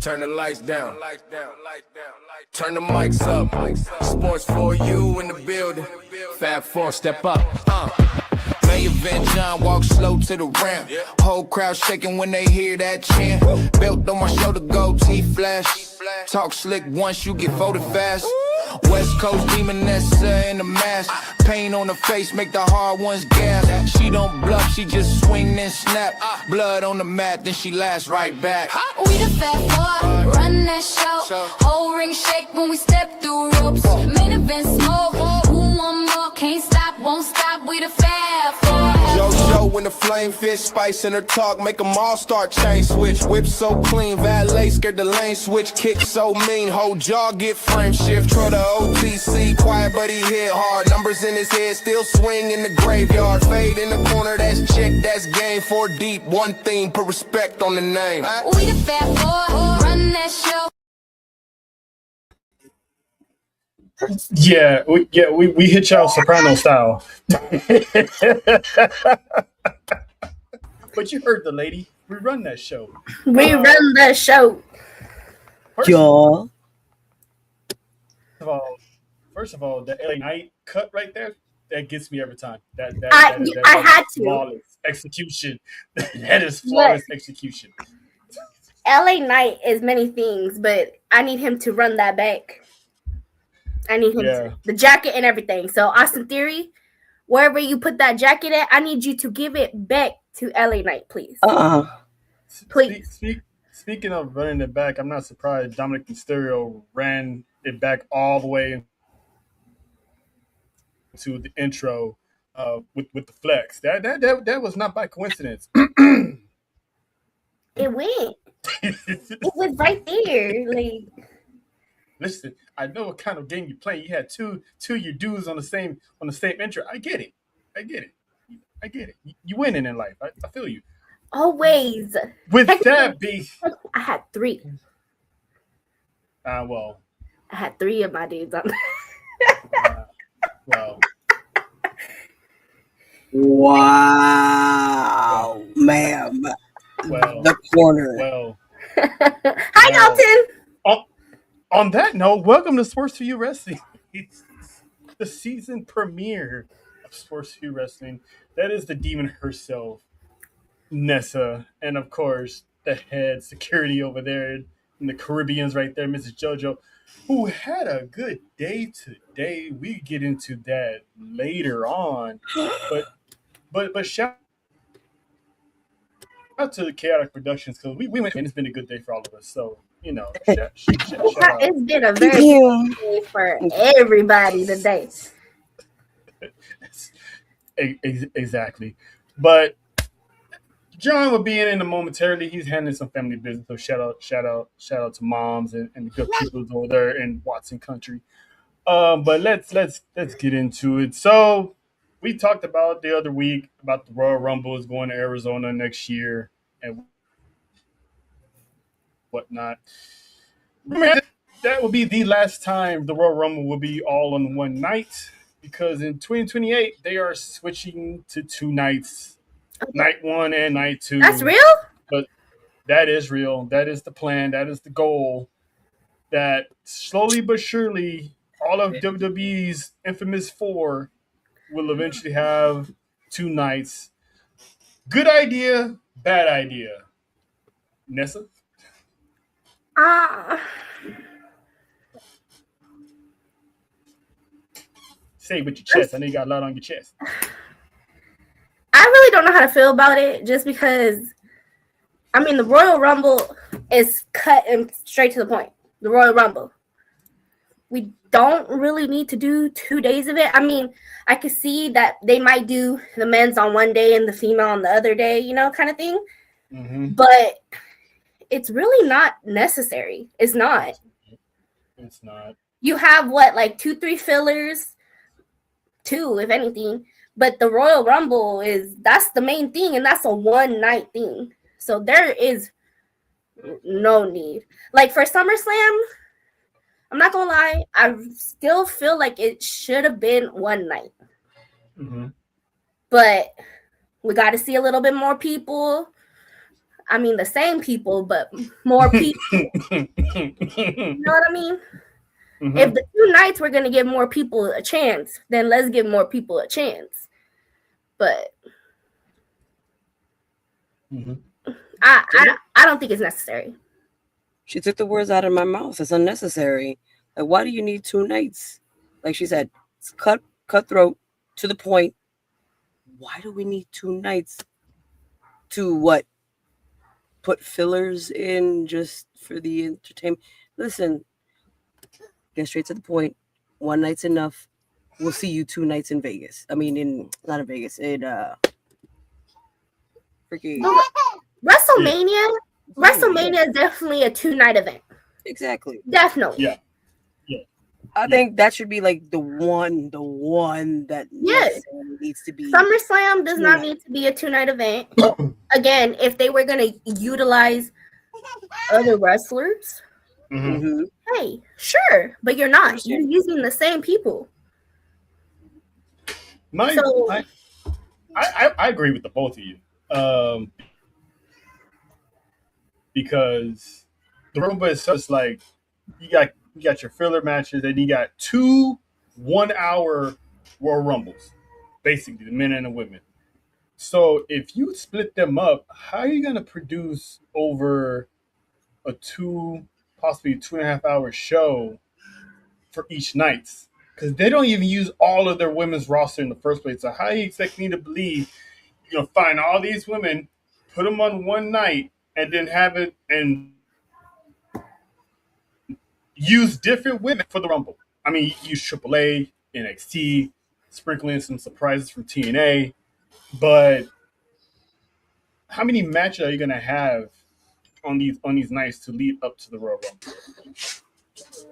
Turn the lights down. Turn the mics up. Sports4U in the building. Fab Four, step up. Main event, John walk slow to the ramp. Whole crowd shaking when they hear that chant. Belt on my shoulder, goatee flash. Talk slick once you get voted fast. West Coast demonessa in the mask. Pain on the face make the hard ones gas. She don't bluff, she just swing and snap. Blood on the mat, then she lasts right back. We the Fab Four, run that show. Whole ring shake when we step through ropes. Main event smoke, who want more? Can't stop, won't stop. We the Fab Four. JoJo when the flame fish, spice in her talk, make them all start chain switch. Whip so clean, valet scared the lane switch. Kick so mean, whole jaw get frame shift. Try the OTC, quiet but he hit hard. Numbers in his head, still swing in the graveyard. Fade in the corner, that's chick, that's game. 4 deep, one theme, put respect on the name. We the Fab Four, run that show. Yeah, we hit y'all soprano style. But you heard the lady. We run that show. We run the show. First of all, the LA Knight cut right there, that gets me every time. I had to. Flawless execution. That is flawless execution. LA Knight is many things, but I need him to run that back. I need him to, the jacket and everything. So Austin Theory, wherever you put that jacket at, I need you to give it back to LA Knight, please. Please. Speaking of running it back, I'm not surprised Dominic Mysterio ran it back all the way to the intro with the flex. That was not by coincidence. It went. It was right there. Like, listen, I know what kind of game you play. You had two of your dudes on the same intro. I get it. You winning in life. I feel you. Always. With that being, I had 3. Well, I had 3 of my dudes on. Well. Wow, ma'am. Well, the corner. Well. Hi, Dalton. On that note, welcome to Sports4UWrestling. It's the season premiere of Sports4UWrestling. That is the demon herself, Nessa, and of course the head security over there in the Caribbeans right there, Mrs. JoJo, who had a good day today. We get into that later on, but shout out to the Chaotic Productions because we went and it's been a good day for all of us. So you know, shout out. It's been a very good day for everybody today. Exactly, but John will be in momentarily. He's handling some family business. So shout out to moms and the good people over there in Watson Country. But let's get into it. So we talked about the other week about the Royal Rumble is going to Arizona next year and whatnot. Remember, that will be the last time the Royal Rumble will be all on one night because in 2028 they are switching to 2 nights. Night 1 and night 2. That's real? But that is real. That is the plan. That is the goal. That slowly but surely, all of WWE's infamous 4 will eventually have 2 nights. Good idea, bad idea. Nessa? Say it with your chest. I know you got a lot on your chest. I really don't know how to feel about it just because, I mean, the Royal Rumble is cut and straight to the point. The Royal Rumble. We don't really need to do 2 days of it. I mean, I could see that they might do the men's on one day and the female on the other day, you know, kind of thing. Mm-hmm. But it's really not necessary. It's not. It's not. You have, what, like 2-3 fillers? 2, if anything. But the Royal Rumble that's the main thing, and that's a one-night thing. So there is no need. Like for SummerSlam, I'm not gonna lie, I still feel like it should have been one night. Mm-hmm. But we got to see a little bit more people. I mean, the same people, but more people. You know what I mean? Mhm. If the 2 nights we're gonna give more people a chance, then let's give more people a chance. But Mhm. I don't think it's necessary. She took the words out of my mouth. It's unnecessary. Like, why do you need 2 nights? Like she said, it's cutthroat, to the point. Why do we need 2 nights? To what? Put fillers in just for the entertainment? Listen, get straight to the point. 1 night's enough. We'll see you 2 nights in Vegas. I mean, not in Vegas. In freaking WrestleMania, WrestleMania is definitely a 2-night event. Exactly. Definitely. Yeah. I think that should be like the one that Yes. necessarily needs to be. SummerSlam does not need to be a 2-night event. Again, if they were gonna utilize other wrestlers, Mhm. hey, sure, but you're not. You're using the same people. I agree with the both of you. Because the Rumble is just like you got your filler matches, and you got 2 1-hour Royal Rumbles, basically the men and the women. So if you split them up, how are you going to produce over a 2, possibly 2.5 hour show for each night? Because they don't even use all of their women's roster in the first place. So how are you expect me to believe you're gonna find all these women, put them on one night, and then have it and use different women for the Rumble? I mean, you use AAA, NXT, sprinkle in some surprises from TNA, but how many matches are you gonna have on these nights to lead up to the Royal Rumble?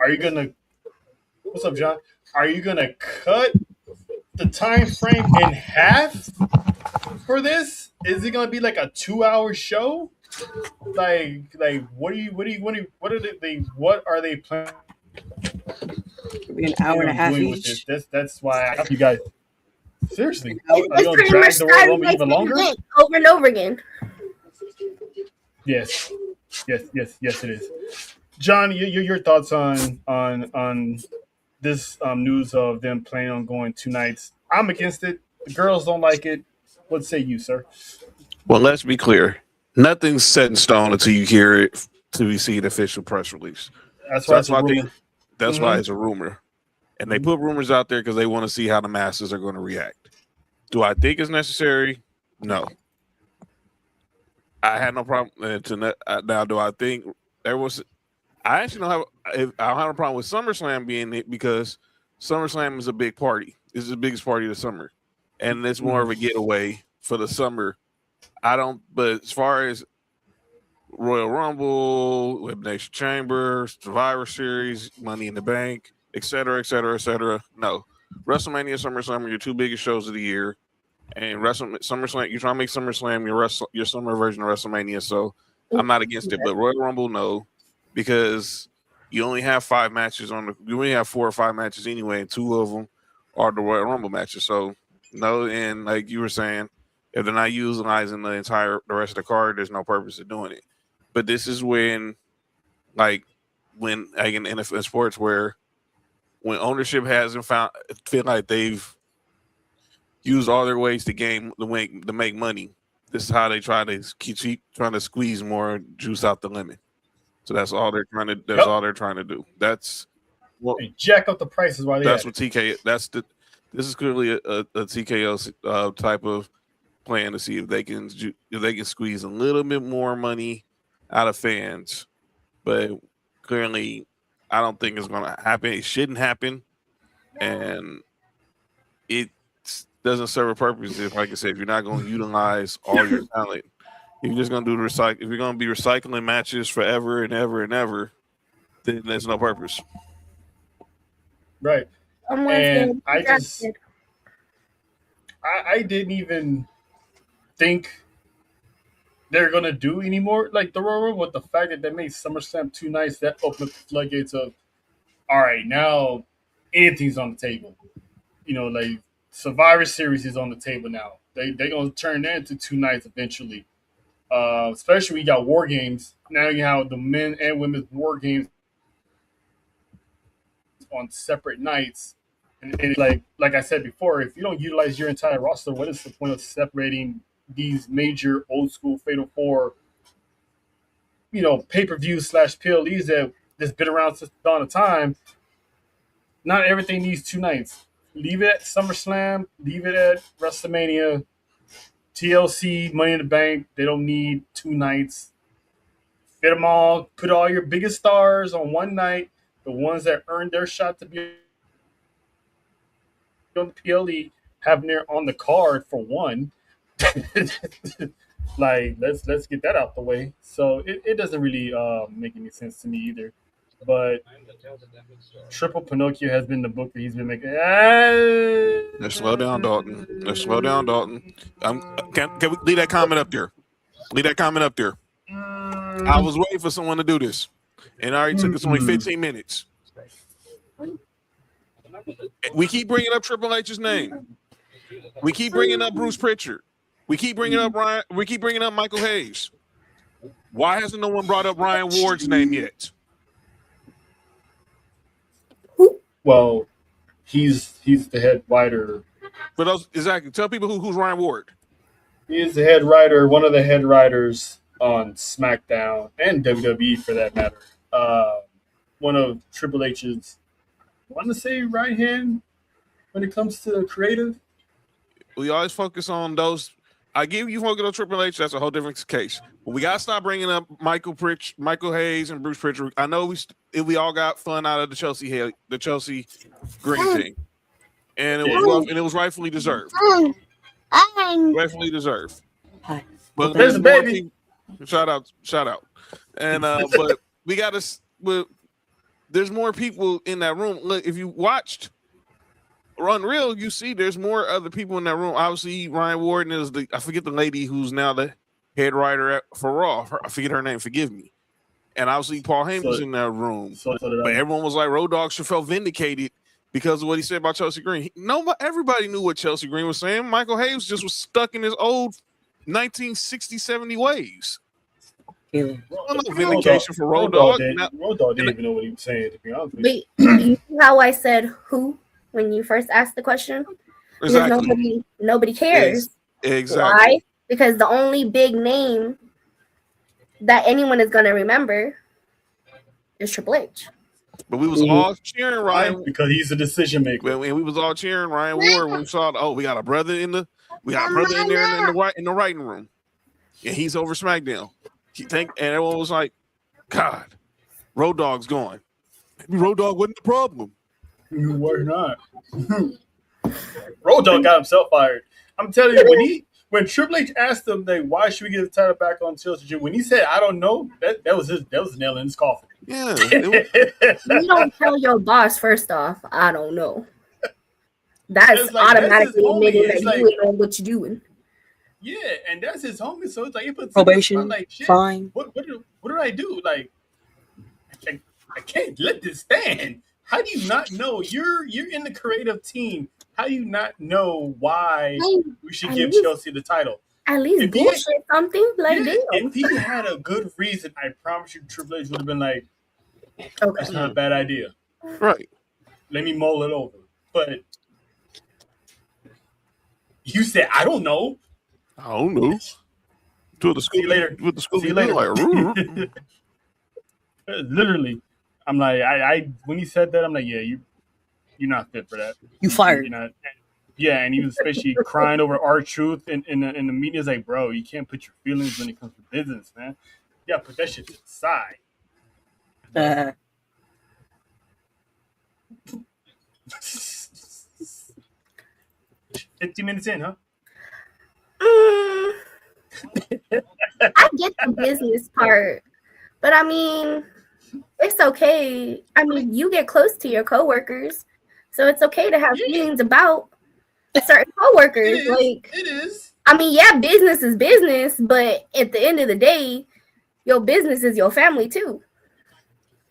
Are you gonna What's up, John? Are you gonna cut the time frame in half for this? Is it gonna be like a 2-hour show? Like what are they planning Be an hour and a on half doing with each. this? That's why I ask you guys. Seriously, are you It's gonna pretty drag much the Royal starting Rumble even longer? over and over again. Yes, it is. John, your thoughts on this news of them planning on going 2 nights? I'm against it. The girls don't like it. What say you, sir? Well, let's be clear. Nothing's set in stone until you hear it, till you see the official press release. That's So why that's it's a why rumor. that's why it's a rumor. And they put rumors out there because they want to see how the masses are going to react. Do I think it's necessary? No. I had no problem now. Do I think there was? I actually don't have. I don't have a problem with SummerSlam being it because SummerSlam is a big party. It's the biggest party of the summer, and it's more of a getaway for the summer. I don't. But as far as Royal Rumble, Elimination Chamber, Survivor Series, Money in the Bank, et cetera, et cetera, et cetera, no. WrestleMania, SummerSlam are your 2 biggest shows of the year. And SummerSlam, you're trying to make SummerSlam your summer version of WrestleMania. So I'm not against it, but Royal Rumble, no, because you only have 5 matches you only have 4 or 5 matches anyway, and 2 of them are the Royal Rumble matches. So no, and like you were saying, if they're not utilizing the rest of the card, there's no purpose of doing it. But this is when in NFL sports where when ownership hasn't feel like they've use all their ways to make money. This is how they try to keep trying to squeeze more juice out the lemon. So that's all they're trying to. That's all they're trying to do. That's They jack up the prices while they. That's what TK. This is clearly a TKO type of plan to see if they can squeeze a little bit more money out of fans. But clearly, I don't think it's going to happen. It shouldn't happen, and it doesn't serve a purpose. If, like I said, if you're not going to utilize all your talent, if you're just going to if you're going to be recycling matches forever and ever and ever, then there's no purpose. Right. And I didn't even think they're gonna do anymore. Like the Royal Rumble, with the fact that they made SummerSlam 2 nights, that opened up the floodgates of, all right, now anything's on the table. You know, like Survivor Series is on the table now. They're gonna turn that into 2 nights eventually. Especially when you got war games. Now you have the men and women's war games on separate nights. And like I said before, if you don't utilize your entire roster, what is the point of separating these major old school Fatal Four, pay-per-view / PLEs that's been around since the dawn of time? Not everything needs 2 nights. Leave it at SummerSlam. Leave it at WrestleMania. TLC, Money in the Bank. They don't need 2 nights. Fit them all. Put all your biggest stars on one night. The ones that earned their shot to be on the PLE, having their on the card for one. Like, let's get that out the way. So it doesn't really make any sense to me either. But Triple Pinocchio has been the book that he's been making. Let's slow down, Dalton. Can we leave that comment up there? I was waiting for someone to do this, and it already took us only 15 minutes. We keep bringing up Triple H's name. We keep bringing up Bruce Pritchard. We keep bringing up Ryan. We keep bringing up Michael Hayes. Why hasn't no one brought up Ryan Ward's name yet? Well, he's the head writer. For those, exactly. Tell people who's Ryan Ward. He is the head writer, one of the head writers on SmackDown and WWE for that matter. One of Triple H's, I want to say, right hand when it comes to creative. We always focus on those. I give you focus on Triple H. That's a whole different case. But we gotta stop bringing up Michael Hayes, and Bruce Pritchard. I know we all got fun out of the Chelsea Green thing, and it was rough, and it was rightfully deserved. Rightfully deserved. Hi. But There's a baby. Shout out, and but we gotta. But there's more people in that room. Look, if you watched Unreal, you see there's more other people in that room. Obviously, Ryan Ward is I forget the lady who's now the head writer for Raw. I forget her name. Forgive me. And obviously, Paul Heyman was in that room. But everyone was like, Road Dogg should feel vindicated because of what he said about Chelsea Green. Everybody knew what Chelsea Green was saying. Michael Hayes just was stuck in his old 1960, 70 ways. Yeah. No vindication for Road Dogg. Road Dogg didn't even know what he was saying, to be honest with you. But you see how I said who when you first asked the question? Exactly. Because nobody cares. Exactly. Why? Because the only big name that anyone is going to remember is Triple H. But we was all cheering Ryan because he's a decision maker. And we was all cheering Ryan Ward when we saw we got a brother in there in the writing room, and he's over SmackDown. And everyone was like, God, Road Dogg's gone. Maybe Road Dogg wasn't the problem. Why not? Road Dogg got himself fired. I'm telling you, when Triple H asked him, like, why should we get the title back on Chelsea? When he said, I don't know, that was a nail in his coffin. Yeah. You don't tell your boss, first off, I don't know. That's like, automatically admitting that you ain't know what you're doing. Yeah, and that's his homie. So it's like, it puts probation, like, shit, fine. What did I do? Like, I can't let this stand. How do you not know? You're in the creative team. How do you not know why we should give Chelsea the title? At least bullshit something like this. If he had a good reason, I promise you Triple H would have been like, that's not a bad idea. Right. Let me mull it over. But you said, I don't know. To the school later. With the school See you later. Like, literally. I'm like, I when he said that, I'm like, yeah, you're not fit for that. You fired. You're not. Yeah, and he was especially crying over R-Truth in the media. It's like, bro, you can't put your feelings when it comes to business, man. You gotta put that shit to the side. 50 minutes in, huh? I get the business part, but I mean, it's okay. I mean, you get close to your coworkers, so it's okay to have feelings about certain coworkers. It is. I mean, yeah, business is business, but at the end of the day, your business is your family too.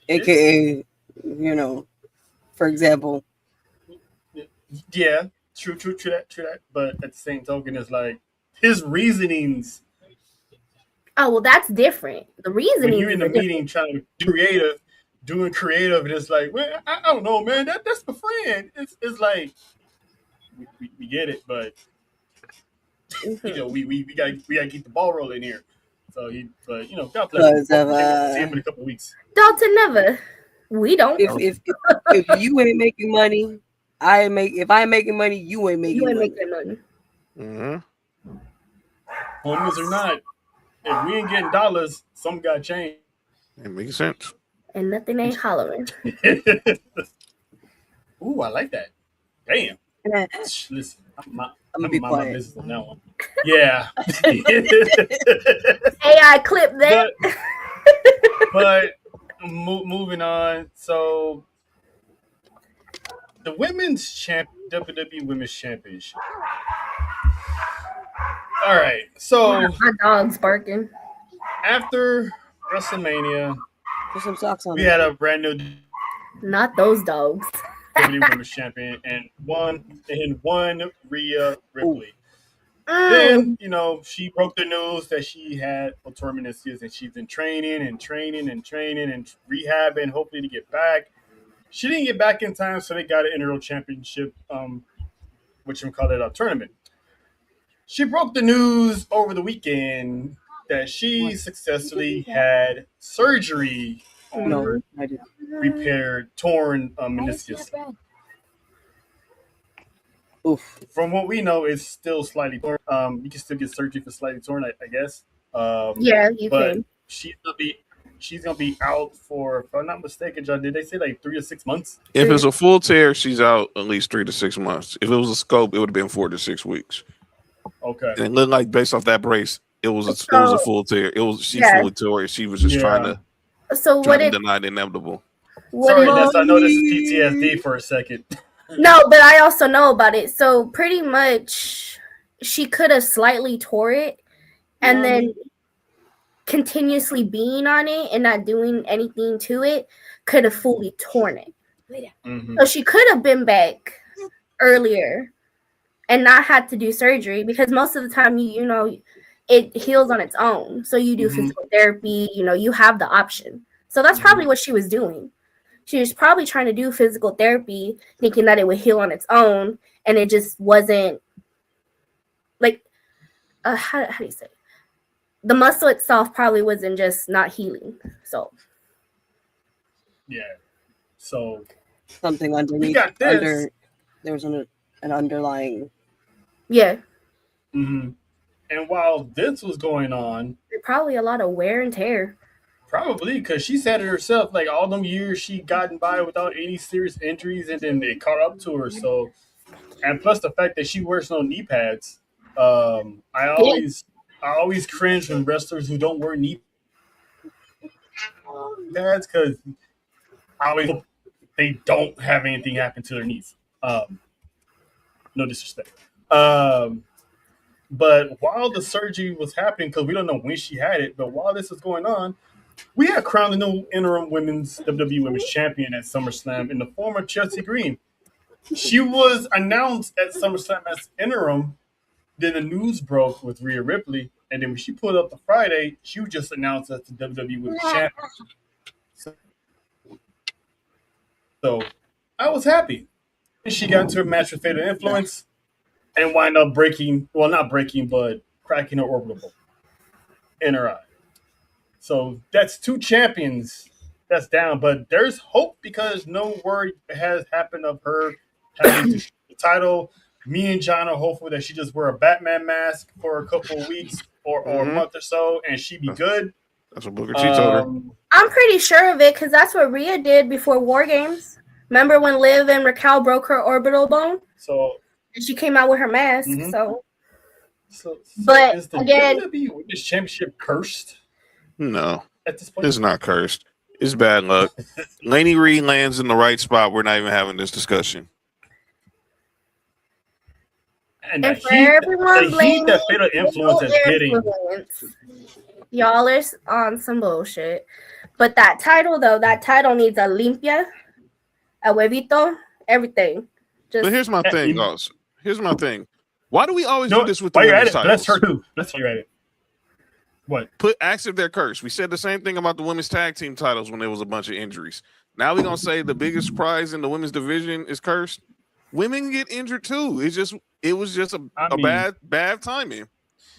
AKA, for example. Yeah, true that. But at the same token, it's like his reasonings Oh well, that's different. The When reasoning you're in the meeting trying to do creative, doing creative, and it's like, well, I don't know, man. That's my friend. It's like we get it, but we gotta keep the ball rolling here. So but God bless him. Because of See him in a couple of weeks. Dalton never. We don't. if you ain't making money, if I ain't making money, you ain't making You ain't money. making money. Mm-hmm. Homies or not, if we ain't getting dollars, something got to change. It makes sense. And nothing ain't hollering. Ooh, I like that. Damn. I'm Listen, I'm gonna be my quiet. business on that one. Yeah. AI clip that. but moving on. So the WWE Women's Championship. All right. So My dog's barking. after WrestleMania, Put some socks on. we had a brand new Not those dogs. WWE Women's Champion and one Rhea Ripley. Mm. Then, she broke the news that she had autoimmune and she's been training and rehabbing, hopefully to get back. She didn't get back in time, so they got an integral championship, which we call it a tournament. She broke the news over the weekend that she successfully had surgery on her I did. repaired torn meniscus. Oof. From what we know, it's still slightly torn. You can still get surgery for slightly torn, I guess. Yeah, you but can. she's gonna be out for, if I'm not mistaken, John. Did they say like 3 to 6 months? If it's a full tear, she's out at least 3 to 6 months. If it was a scope, it would have been 4 to 6 weeks. Okay. And it looked like based off that brace, it was a full tear. She fully tore it. She was just trying to deny the inevitable. Sorry, Ness, I know this is PTSD for a second. No, but I also know about it. So pretty much she could have slightly tore it and then continuously being on it and not doing anything to it could have fully torn it. Mm-hmm. So she could have been back earlier and not had to do surgery because most of the time it heals on its own. So you do physical therapy, you have the option. So that's probably what she was doing. She was probably trying to do physical therapy, thinking that it would heal on its own, and it just wasn't like how do you say? The muscle itself probably wasn't just not healing. So yeah. So something underneath. We got this. There's an underlying. Yeah. Mm-hmm. And while this was going on, probably a lot of wear and tear. Probably, because she said it herself, like all them years she gotten by without any serious injuries, and then they caught up to her. So, and plus the fact that she wears no knee pads. I always cringe when wrestlers who don't wear knee pads because I always hope they don't have anything happen to their knees. No disrespect. But while the surgery was happening, because we don't know when she had it, but while this was going on, we had crowned the new interim WWE Women's Champion at SummerSlam in the form of Chelsea Green. She was announced at SummerSlam as interim. Then the news broke with Rhea Ripley, and then when she pulled up the Friday, she was just announced as the WWE Women's Champion. So I was happy. And she got into a match with Fatal Influence and wound up not breaking, but cracking her orbital bone in her eye. So that's 2 champions that's down, but there's hope because no word has happened of her having the title. Me and John are hopeful that she just wear a Batman mask for a couple of weeks or a month or so, and she be good. That's what Booker T told her. I'm pretty sure of it because that's what Rhea did before War Games. Remember when Liv and Raquel broke her orbital bone? So and she came out with her mask. So but is the again, WWE Women's Championship cursed? No, at this point, it's not cursed. It's bad luck. Laney Reed lands in the right spot. We're not even having this discussion. And for everyone blaming that Fatal Influence is getting. Y'all are on some bullshit. But that title needs a limpia, a huevito, everything. But here's my thing, guys. Here's my thing. Why do we always do this with the women's titles? Bless her too. Let's hear it. What? Ask if they're cursed. We said the same thing about the women's tag team titles when there was a bunch of injuries. Now we're gonna say the biggest prize in the women's division is cursed. Women get injured too. It was just a bad timing.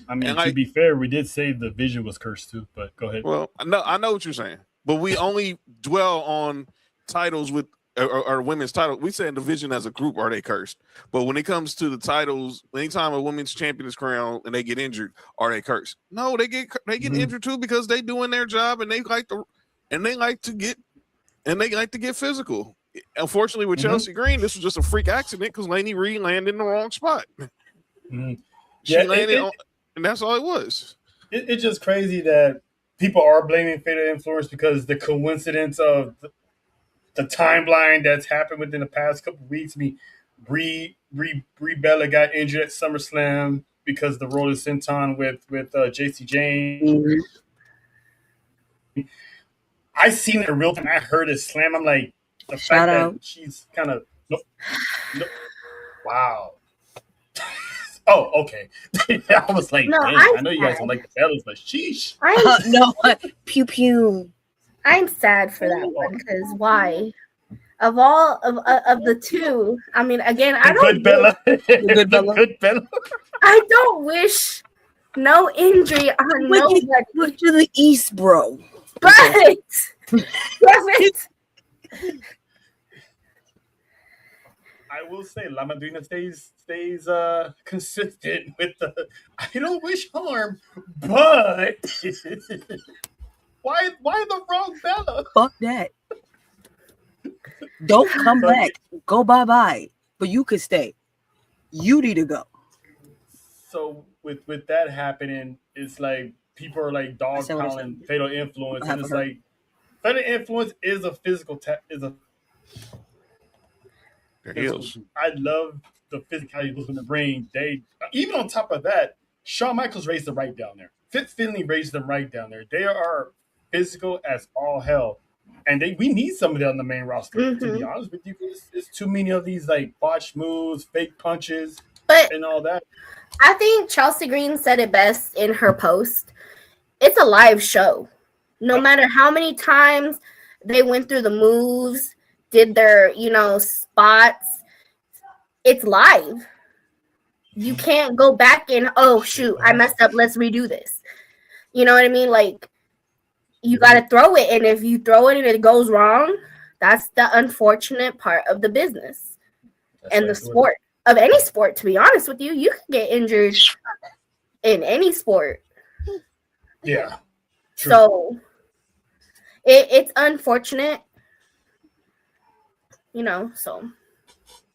I mean, And to be fair, we did say the vision was cursed too, but go ahead. Well, I know what you're saying, but we only dwell on titles with or women's title. We say in division as a group are they cursed, but when it comes to the titles, anytime a women's champion is crowned and they get injured, are they cursed? No, they get injured too because they doing their job and they like to get physical. Unfortunately, with Chelsea Green, this was just a freak accident because Lainey Reed landed in the wrong spot. She landed on, and that's all it was. It's just crazy that people are blaming fatal influence because the coincidence of the timeline that's happened within the past couple of weeks. I mean, Brie Bella got injured at SummerSlam because the Roller Senton with JC James. I seen it in real time. I heard it slam. I'm like, the fact that she's kind of wow. Oh, okay. I was like, no, I know you guys don't like the Bellas, but sheesh. No, pew pew. I'm sad for that one because why? Of all of the two, I mean, again, I don't. Good Bella. Good Bella. I don't wish no injury on nobody. Look to the east, bro. But damn it. I will say La Madrina stays consistent with the I don't wish harm, but why the wrong Bella? Fuck that. Don't come back. Go bye-bye. But you could stay. You need to go. So with that happening, it's like people are like dogpiling fatal influence, and it's like fatal influence is a physical I love the physicality in the ring. They even on top of that, Shawn Michaels raised them right down there. Fit Finley raised them right down there. They are physical as all hell, and we need somebody on the main roster. To be honest with you, it's too many of these like botched moves, fake punches, and all that. I think Chelsea Green said it best in her post. It's a live show. No matter how many times they went through the moves, did their, spots, it's live. You can't go back and, oh, shoot, I messed up. Let's redo this. You know what I mean? Like, you got to throw it. And if you throw it and it goes wrong, that's the unfortunate part of the business and the sport. Of any sport, to be honest with you, you can get injured in any sport. Yeah. True. So it's unfortunate, so.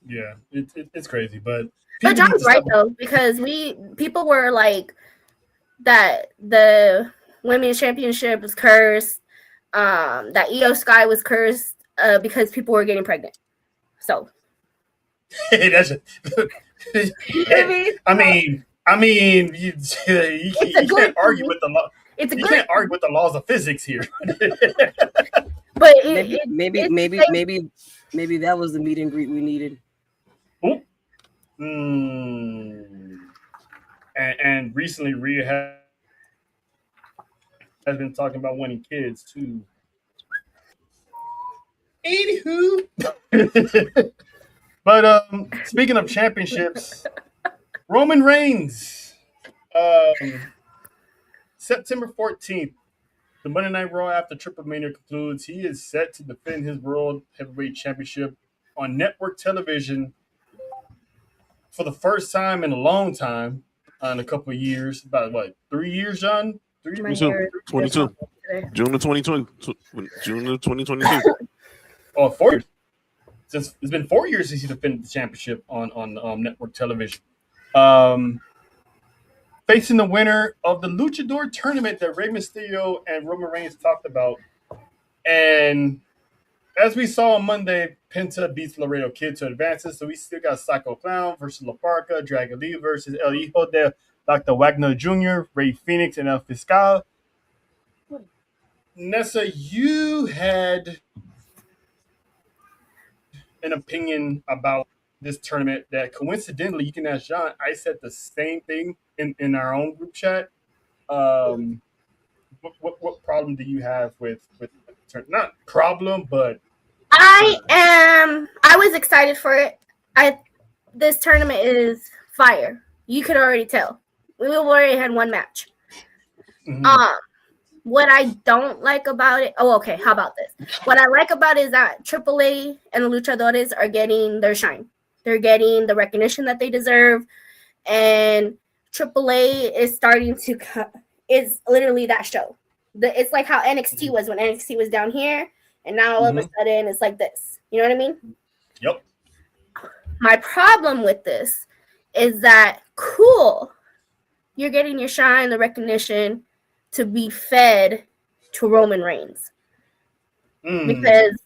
Yeah, it's crazy, but John's right though, because people were like that the women's championship was cursed, that Io Sky was cursed because people were getting pregnant. So. That's I mean, you can't argue with the law. You can't argue with the laws of physics here. But maybe that was the meet and greet we needed. And recently, Rhea has been talking about wanting kids too. Anywho. But speaking of championships, Roman Reigns, September 14th, the Monday Night Raw after Triple Mania concludes, he is set to defend his World Heavyweight Championship on network television for the first time in a long time, in a couple of years. About 3 years, John? 22. June of 2022. June of 2022. Oh, 4 years. It's been 4 years since he defended the championship on network television. Facing the winner of the Luchador tournament that Rey Mysterio and Roman Reigns talked about. And as we saw on Monday, Penta beats Laredo Kid to advances. So we still got Psycho Clown versus La Parca, Dragon Lee versus El Hijo de Dr. Wagner Jr., Ray Phoenix, and El Fiscal. Nessa, you had an opinion about this tournament that coincidentally, you can ask John, I said the same thing in our own group chat. what problem do you have with not problem, but I was excited for it. This tournament is fire. You could already tell. We already had one match. Mhm. What I don't like about it. Oh, okay. How about this? What I like about it is that AAA and the luchadores are getting their shine. They're getting the recognition that they deserve, and AAA is starting to. Is literally that show. It's like how NXT was when NXT was down here, and now all of a sudden it's like this. You know what I mean? Yep. My problem with this is that cool, you're getting your shine, the recognition to be fed to Roman Reigns. Because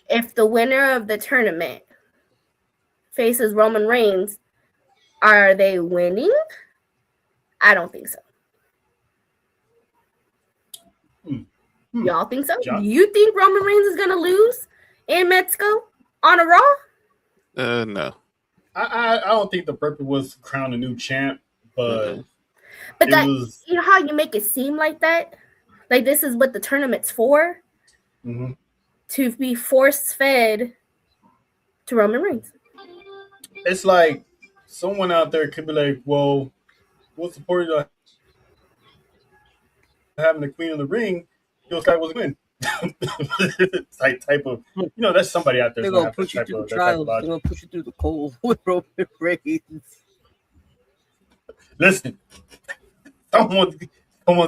if the winner of the tournament faces Roman Reigns, are they winning? I don't think so. Y'all think so? John? Do you think Roman Reigns is gonna lose in Mexico on a Raw? No. I don't think the purpose was to crown a new champ, but But it that was. you know how you make it seem like that? Like this is what the tournament's for? To be force fed to Roman Reigns. It's like someone out there could be like, well, what's the point of having the queen of the ring? This guy was a win. type of, that's somebody out there. They're gonna put you through the trials. They're gonna put you through the cold with Roman Reigns. Listen, someone's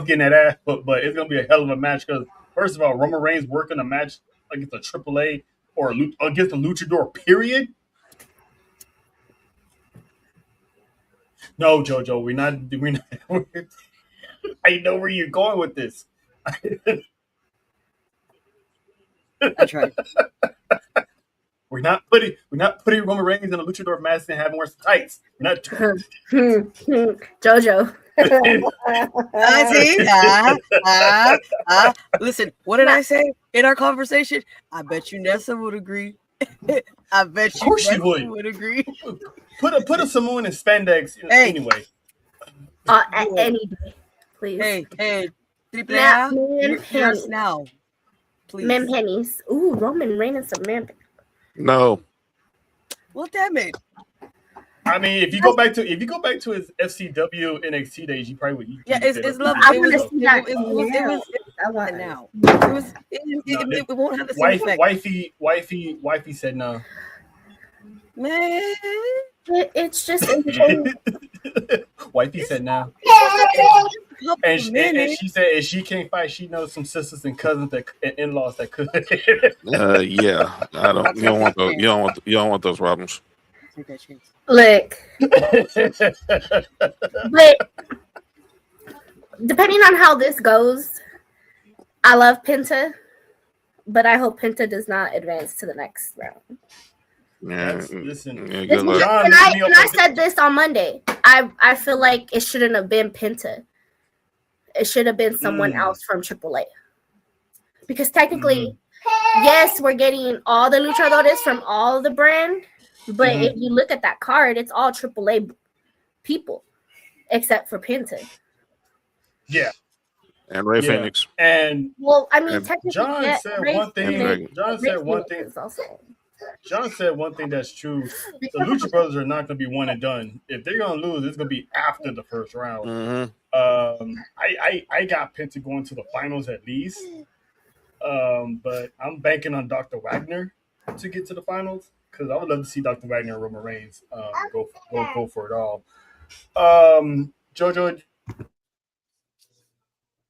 getting that ass, but it's gonna be a hell of a match because first of all, Roman Reigns working a match against a AAA or against a luchador. Period. No, JoJo, we're not. I know where you're going with this. I tried. We're not putting Roman Reigns in a luchador mask and having wear some tights. We're not. JoJo. See? Listen, what did I say in our conversation? I bet you Nessa would agree. I bet you Of course Nessa she would agree. Put a Samoan in spandex. Hey. Anyway. Any day, please. Hey, Triple Now, A, hear us now. Please. Mem pennies. Ooh, Roman Reigns and some mem. No. Well, damn it. I mean, if you go back to his FCW NXT days, you probably would. Yeah, it's lovely. I want to see that. I want it now. It won't have the same effect. Wifey said no. Man, it's just Wifey said no. And she said if she can't fight, she knows some sisters and cousins and in-laws that could. Yeah, I don't. You don't want those. You don't want those problems. Look, but depending on how this goes, I love Penta, but I hope Penta does not advance to the next round. Yeah, listen, yeah, John, and I said this on Monday. I feel like it shouldn't have been Penta. It should have been someone else from AAA. Because technically, yes, we're getting all the luchadores from all the brand, but if you look at that card, it's all AAA people, except for Penta. Yeah. And Ray Phoenix. And well, I mean, technically, John said one thing. John said one thing that's true. The Lucha Brothers are not going to be one and done. If they're going to lose, it's going to be after the first round. I got Penta going to the finals at least. But I'm banking on Dr. Wagner to get to the finals because I would love to see Dr. Wagner and Roman Reigns go for it all. Jojo,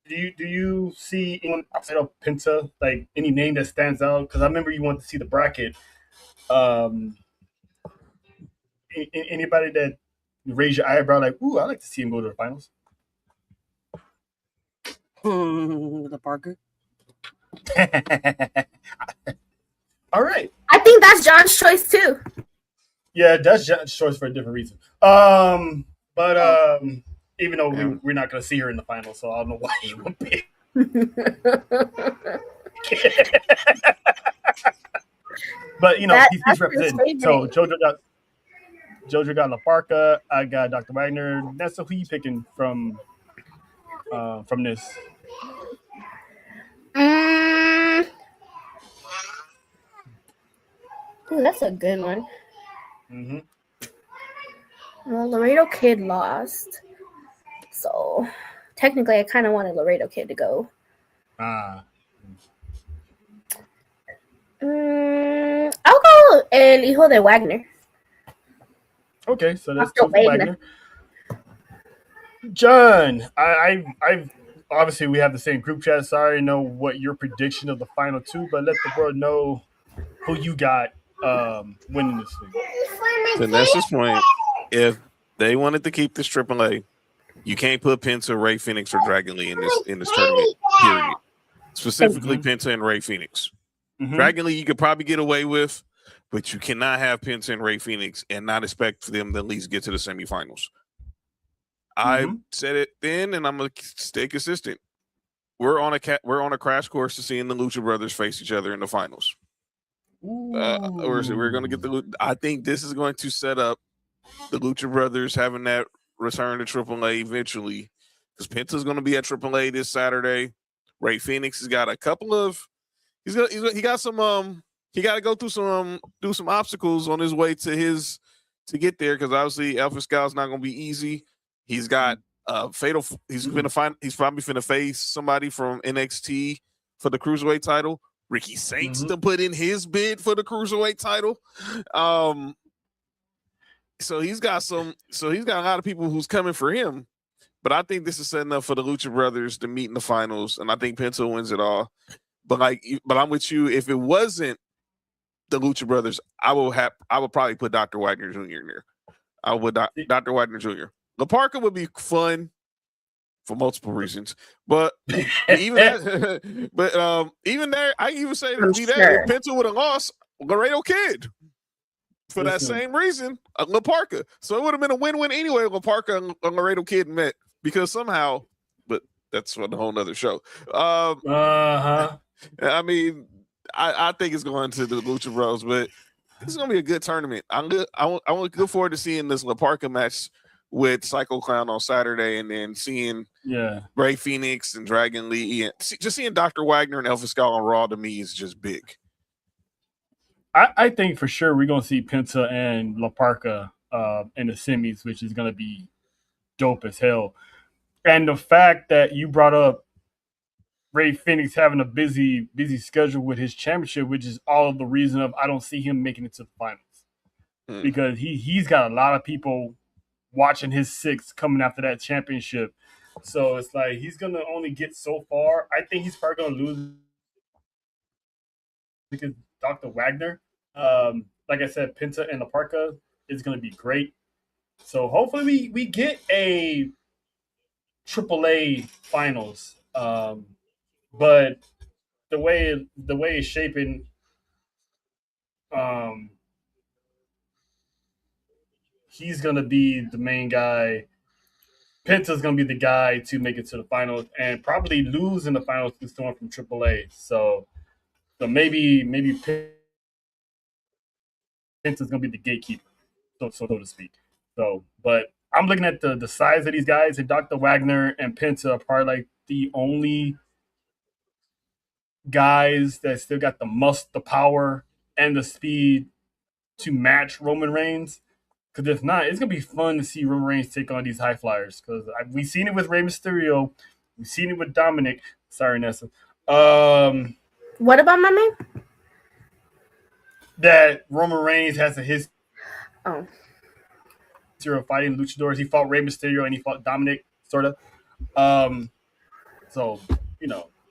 do you see anyone outside of Penta, like any name that stands out? Because I remember you wanted to see the bracket. Anybody that raise your eyebrow like, ooh, I'd like to see him go to the finals? The Parker. All right. I think that's John's choice too. Yeah, that's John's choice for a different reason. But even though we're not going to see her in the finals, so I don't know why you would pick. But he's representing. So Jojo got La Parca. I got Dr. Wagner. That's who you picking from this. Ooh, that's a good one. Mm-hmm. Well, Laredo Kid lost. So technically, I kind of wanted Laredo Kid to go. Ah. I'll go El Hijo de Wagner. Okay, so that's Dr. two for Wagner. John, I've obviously we have the same group chat, so I already know what your prediction of the final two, but let the world know who you got winning this league. To Nessa's point, if they wanted to keep this AAA, you can't put Penta, Ray Phoenix, or Dragon Lee in this tournament. Period. Specifically, Penta and Ray Phoenix. Mm-hmm. Dragon Lee, you could probably get away with, but you cannot have Penta and Ray Phoenix and not expect for them to at least get to the semifinals. I said it then, and I'm gonna stay consistent. We're on a crash course to seeing the Lucha Brothers face each other in the finals. We're going to get the. I think this is going to set up the Lucha Brothers having that return to AAA eventually, because Penta's going to be at AAA this Saturday. Ray Phoenix has got a couple of. He got some. He got to go through do some obstacles on his way to get there, because obviously Alpha Scout's not going to be easy. He's got fatal. He's probably finna face somebody from NXT for the Cruiserweight title. Ricky Saints to put in his bid for the Cruiserweight title. So he's got a lot of people who's coming for him. But I think this is setting up for the Lucha Brothers to meet in the finals, and I think Penta wins it all. But I'm with you. If it wasn't the Lucha Brothers, I would probably put Dr. Wagner Jr. in there. I would Dr. Wagner Jr. La Parka would be fun for multiple reasons, but even there, I even say that if Penta would have lost, Laredo Kid for that same reason, La Parka. So it would have been a win-win anyway. La Parka and Laredo Kid met, because somehow, but that's for a whole nother show. I mean, I think it's going to the Lucha Bros, but this is going to be a good tournament. I look forward to seeing this La Parka match with Psycho Clown on Saturday, and then seeing Ray Phoenix and Dragon Lee, and just seeing Dr. Wagner and Elvis Scott on Raw to me is just big. I think for sure we're going to see Penta and La Parka in the semis, which is going to be dope as hell. And the fact that you brought up Ray Phoenix having a busy schedule with his championship, which is all of the reason of I don't see him making it to the finals, because he's got a lot of people watching his six coming after that championship. So it's like he's going to only get so far. I think he's probably going to lose because Dr. Wagner, like I said, Penta and La Parka is going to be great. So hopefully we get a AAA finals. But the way it's shaping, he's going to be the main guy. Penta's going to be the guy to make it to the finals and probably lose in the finals to someone from AAA. So maybe Penta's going to be the gatekeeper, so to speak. So, but I'm looking at the size of these guys, and Dr. Wagner and Penta are probably like the only guys that still got the power and the speed to match Roman Reigns. Because if not, it's gonna be fun to see Roman Reigns take on these high flyers. Because we've seen it with Rey Mysterio, we've seen it with Dominic. Sorry, Nessa. What about my man? That Roman Reigns has a history of fighting luchadors. He fought Rey Mysterio and he fought Dominic, sort of. So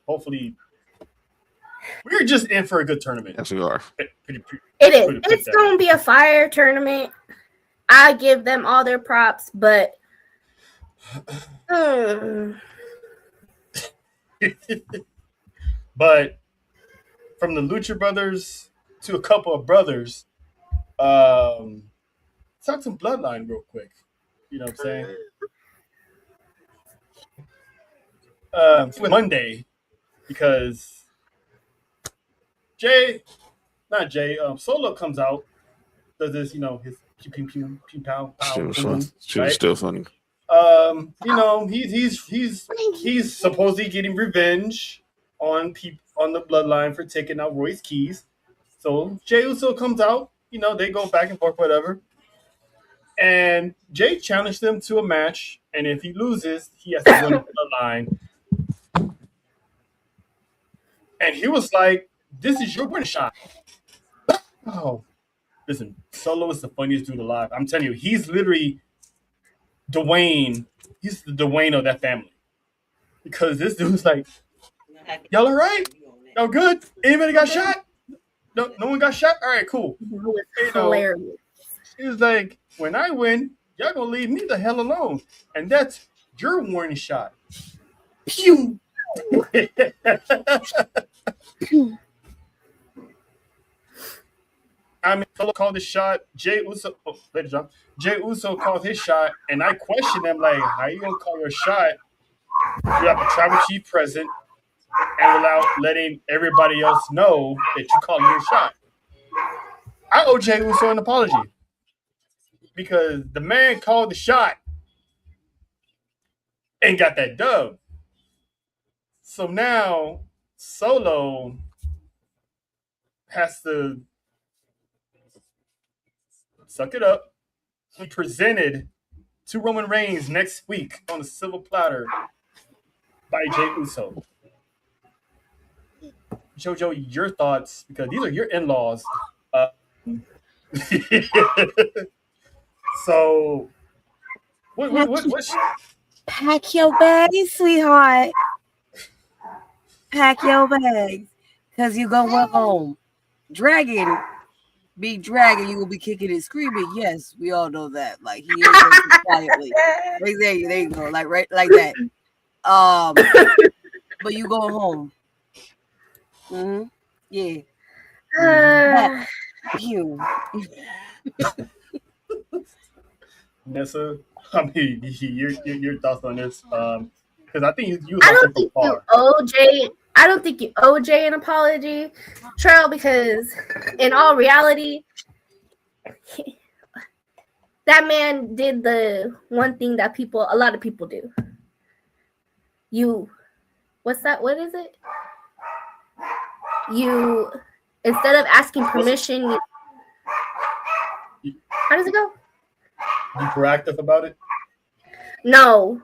hopefully. We're just in for a good tournament. Yes, we are. It is. It's going to be a fire tournament. I give them all their props, but but from the Lucha Brothers to a couple of brothers, talk some bloodline real quick. You know what I'm saying? Monday, because Solo comes out, does this, his pew pew pew pew pow pow. Shit was fun. Shit was still funny. He's supposedly getting revenge on the bloodline for taking out Roy's keys. So Jey Uso comes out. You know, they go back and forth, whatever. And Jay challenged him to a match, and if he loses, he has to go into the line. And he was like, "This is your winning shot." Oh, listen, Solo is the funniest dude alive. I'm telling you, he's literally Dwayne. He's the Dwayne of that family. Because this dude's like, "Y'all all right? Y'all good? Anybody got shot? No one got shot? All right, cool." It was You know, hilarious. he was like, "When I win, y'all gonna leave me the hell alone. And that's your warning shot." Pew! I mean, Solo called his shot. Jey Uso, ladies and gentlemen, Jey Uso called his shot, and I questioned him like, "How you gonna call your shot? You have the tribal chief present, and without letting everybody else know that you called your shot." I owe Jey Uso an apology because the man called the shot and got that dub. So now Solo has to suck it up. He presented to Roman Reigns next week on a silver platter by Jey Uso. Jojo, your thoughts, because these are your in-laws. So, what's Pack your bags, sweetheart. Pack your bags. Because you going home. Dragon. Be dragging, you will be kicking and screaming. Yes, we all know that. Like he is working quietly. There you go. Like right like that. But you going home. Mm-hmm. Yeah. Pew. Nessa? I mean, your thoughts on this? Because I think you I lost don't it think so you far. owe Jay. I don't think you owe Jay an apology, Trail, because in all reality, that man did the one thing that a lot of people do. What's that? What is it? You, instead of asking permission, how does it go? Be proactive about it. No.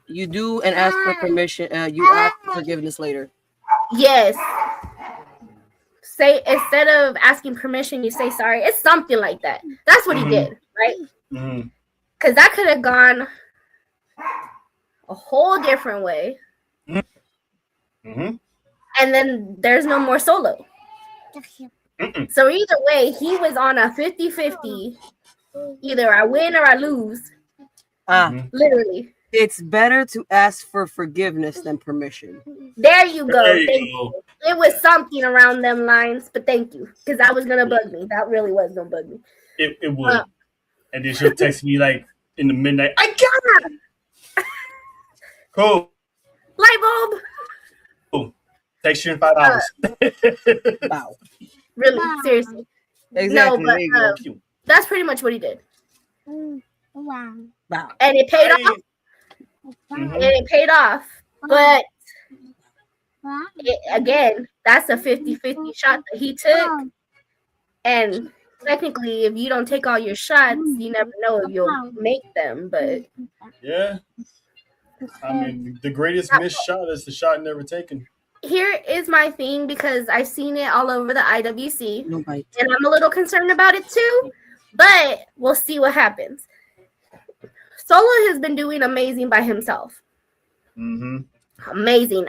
You do and ask for permission. You ask for forgiveness later. Yes. Say instead of asking permission, you say sorry. It's something like that. That's what he did, right? Because that could have gone a whole different way. Mm-hmm. And then there's no more Solo. So either way, he was on a 50-50. Either I win or I lose. Literally. It's better to ask for forgiveness than permission. There you go. There you go. It was something around them lines, but thank you. Because that was going to bug me. That really was going to bug me. It would. And then she'll text me like in the midnight, "I got it!" Cool. Light bulb. Cool. Text you in 5 hours. Wow. Really, seriously. Exactly. No, There you but go. that's pretty much what he did. Wow. And it paid off. Mhm. And it paid off. But again, that's a 50-50 shot that he took. And technically, if you don't take all your shots, you never know if you'll make them. But Yeah. I mean, the greatest missed shot is the shot never taken. here is my thing, because I've seen it all over the IWC. No bite. And I'm a little concerned about it too. But we'll see what happens. Solo has been doing amazing by himself. Mm-hmm. Amazing.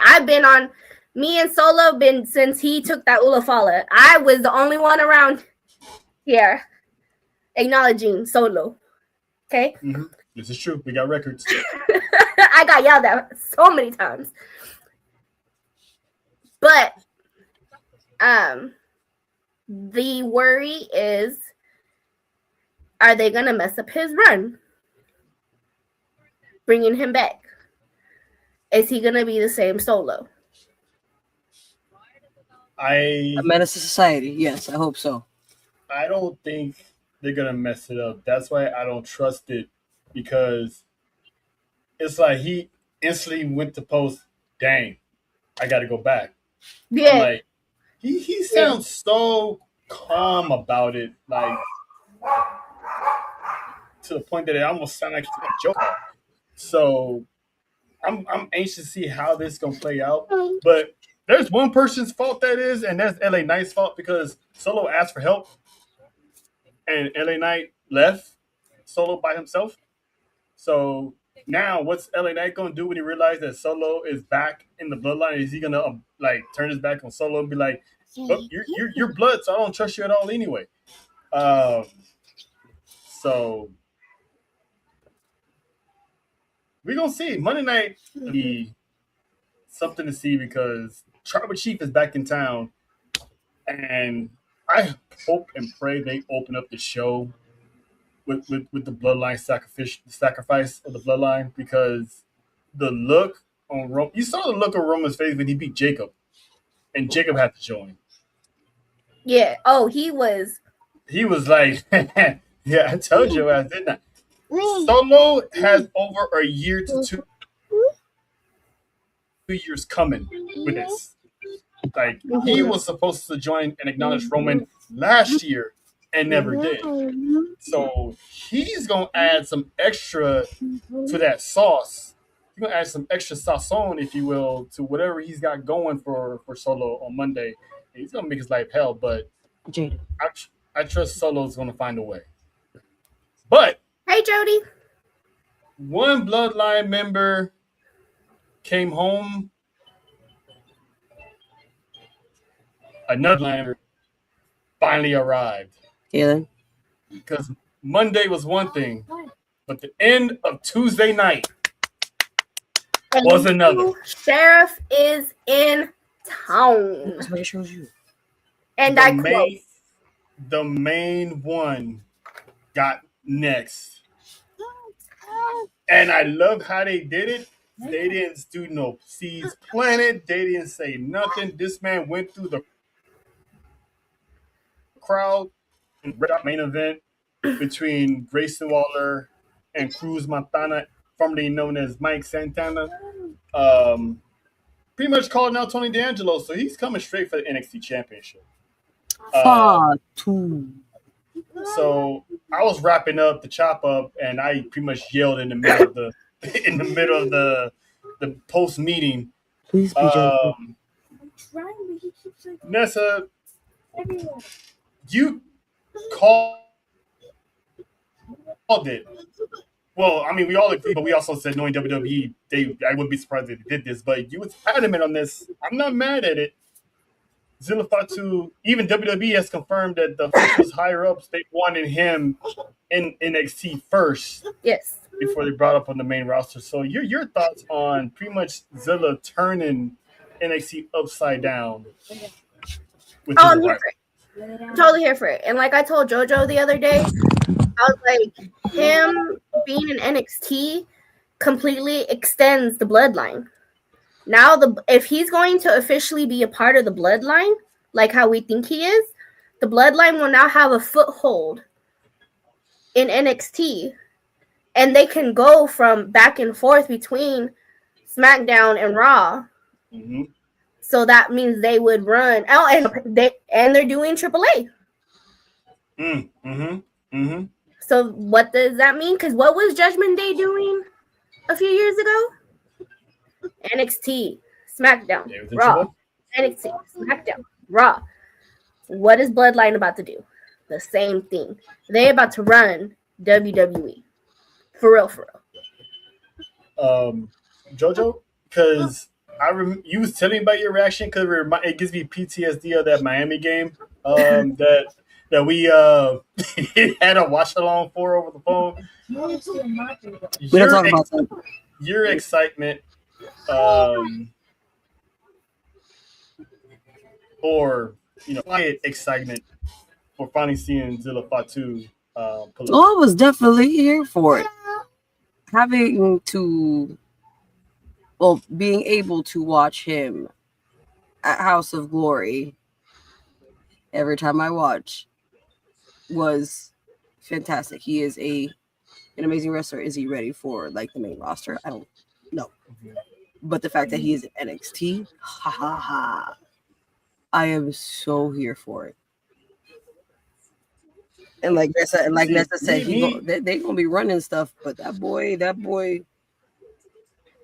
Me and Solo been since he took that Ulafala. I was the only one around here acknowledging Solo. Okay? Mm-hmm. This is true. We got records. I got yelled at so many times. But the worry is, are they going to mess up his run? Bringing him back. Is he going to be the same Solo? I A menace to society. Yes, I hope so. don't think they're gonna mess it up. That's why I don't trust it, because it's like he instantly went to post, "Dang, I got to go back." Yeah. I'm like, he sounds so calm about it, like to the point that it almost sounds like he's a joke. So I'm anxious to see how this gonna play out. But there's one person's fault that is, and that's LA Knight's fault because Solo asked for help, and LA Knight left Solo by himself. So now, what's LA Knight gonna do when he realizes that Solo is back in the bloodline? Is he gonna like turn his back on Solo and be like, "Look, you're blood, so I don't trust you at all anyway." Um, so we're gonna see Monday night be something to see because Tribal Chief is back in town, and I hope and pray they open up the show with the bloodline sacrifice of the bloodline because the look on you saw the look on Roman's face when he beat Jacob, and Jacob had to join. Yeah. Oh, he was. He was like, "Yeah, I told you I didn't." Solo has over a year to 2 years coming with this. Like he was supposed to join and acknowledge Roman last year and never did. So he's gonna add some extra to that sauce. He's gonna add some extra sazon, if you will, to whatever he's got going for Solo on Monday. He's gonna make his life hell, but Jada. I trust Solo's gonna find a way. But Hey, Jody. one bloodline member came home. Another member finally arrived. Yeah. Because Monday was one thing, but the end of Tuesday night was another. Sheriff is in town. That's what it shows you. And I quote. The main one got next. And I love how they did it. They didn't do no seeds planted. They didn't say nothing. This man went through the crowd in the main event between Grayson Waller and Cruz Montana, formerly known as Mike Santana. Pretty much calling out Tony D'Angelo, so he's coming straight for the NXT Championship. So I was wrapping up the chop up, and I pretty much yelled in the middle of the post meeting. Please be joking. Nessa, you called it. Well, I mean, we all agree, but we also said knowing WWE, I wouldn't be surprised if they did this. But you was adamant on this. I'm not mad at it. Zilla Fatu, even WWE has confirmed that the officials higher ups, they wanted him in NXT first. Yes. Before they brought up on the main roster. So your thoughts on pretty much Zilla turning NXT upside down? I'm here for it. I'm totally here for it. And like I told JoJo the other day, I was like, him being in NXT completely extends the bloodline. Now, if he's going to officially be a part of the bloodline, like how we think he is, the bloodline will now have a foothold in NXT. And they can go from back and forth between SmackDown and Raw. Mm-hmm. So that means they would run. Oh, and they're doing AAA. Mm-hmm. So what does that mean? Because what was Judgment Day doing a few years ago? NXT, SmackDown, Raw. NXT, SmackDown, Raw. What is Bloodline about to do? The same thing. They about to run WWE. For real. JoJo, because you was telling me about your reaction because it gives me PTSD of that Miami game that we had a watch along for over the phone. We don't talk about that. Your excitement, or quiet excitement for finally seeing Zilla Fatu. I was definitely here for it. Being able to watch him at House of Glory every time I watch was fantastic. He is an amazing wrestler. Is he ready for the main roster? I don't know. But the fact that he is in NXT, I am so here for it. And like Nessa said, they gonna be running stuff, but that boy,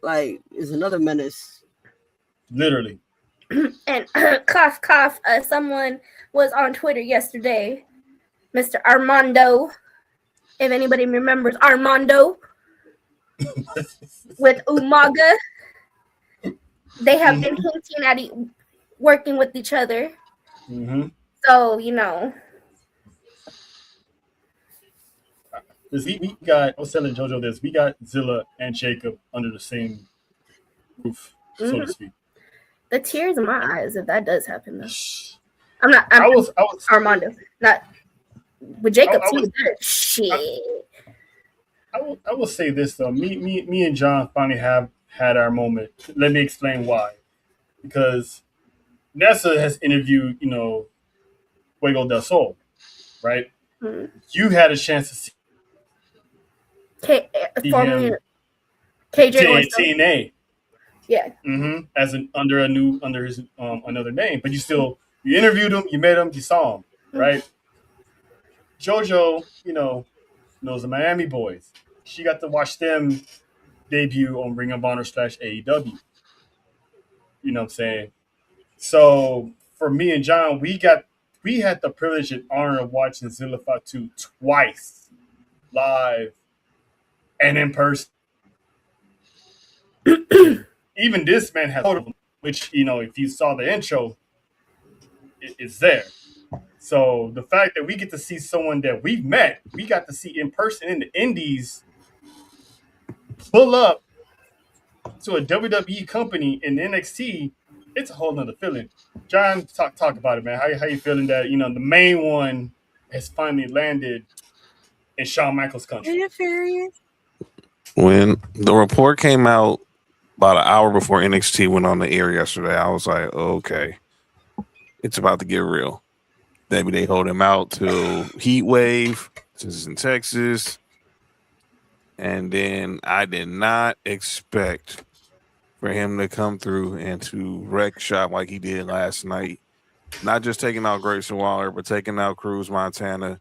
like, is another menace. Literally. And cough, cough. Someone was on Twitter yesterday, Mr. Armando. If anybody remembers Armando with Umaga, they have been hinting at working with each other. Mm-hmm. So, you know. We got, I was telling JoJo this, we got Zilla and Jacob under the same roof, so to speak. The tears in my eyes if that does happen, though. I was Armando. Not with Jacob too. Shit. I will say this though. Me and John finally have had our moment. Let me explain why. Because Nessa has interviewed, you know, Fuego del Sol, right? Mm-hmm. You had a chance to see formerly him KJ TNA. Yeah. Mm-hmm. As under his another name, but you interviewed him, you met him, you saw him, right? JoJo, you know, knows the Miami boys. She got to watch them debut on Ring of Honor / AEW. You know what I'm saying? So for me and John, we had the privilege and honor of watching Zilla Fatu twice, live and in person. Even this man has told him, which, you know, if you saw the intro, it's there. So the fact that we get to see someone that we've met, we got to see in person in the Indies, pull up to a WWE company in NXT, it's a whole nother feeling. John, talk about it, man. How you feeling that, you know, the main one has finally landed in Shawn Michaels' country? When the report came out about an hour before NXT went on the air yesterday, I was like, okay, it's about to get real. Maybe they hold him out till Heat Wave, since it's in Texas. And then I did not expect for him to come through and to wreck shop like he did last night. Not just taking out Grayson Waller, but taking out Cruz Montana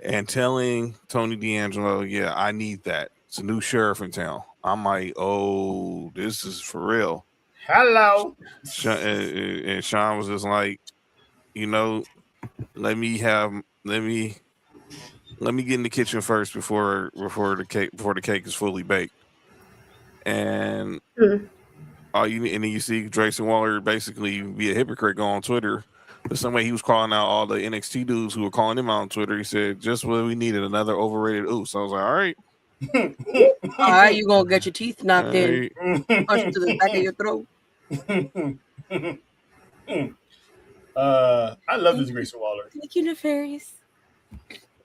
and telling Tony D'Angelo, yeah, I need that. It's a new sheriff in town. I'm like, oh, this is for real. Hello. And Sean was just like, you know, let me get in the kitchen first before the cake is fully baked. And and then you see Grayson Waller basically be a hypocrite go on Twitter. The same way he was calling out all the NXT dudes who were calling him out on Twitter. He said, just what we needed, another overrated ooh. So I was like, all right. All right, you gonna get your teeth knocked in, punched to the back of your throat. I love this Grayson Waller. Thank you, Nefarious.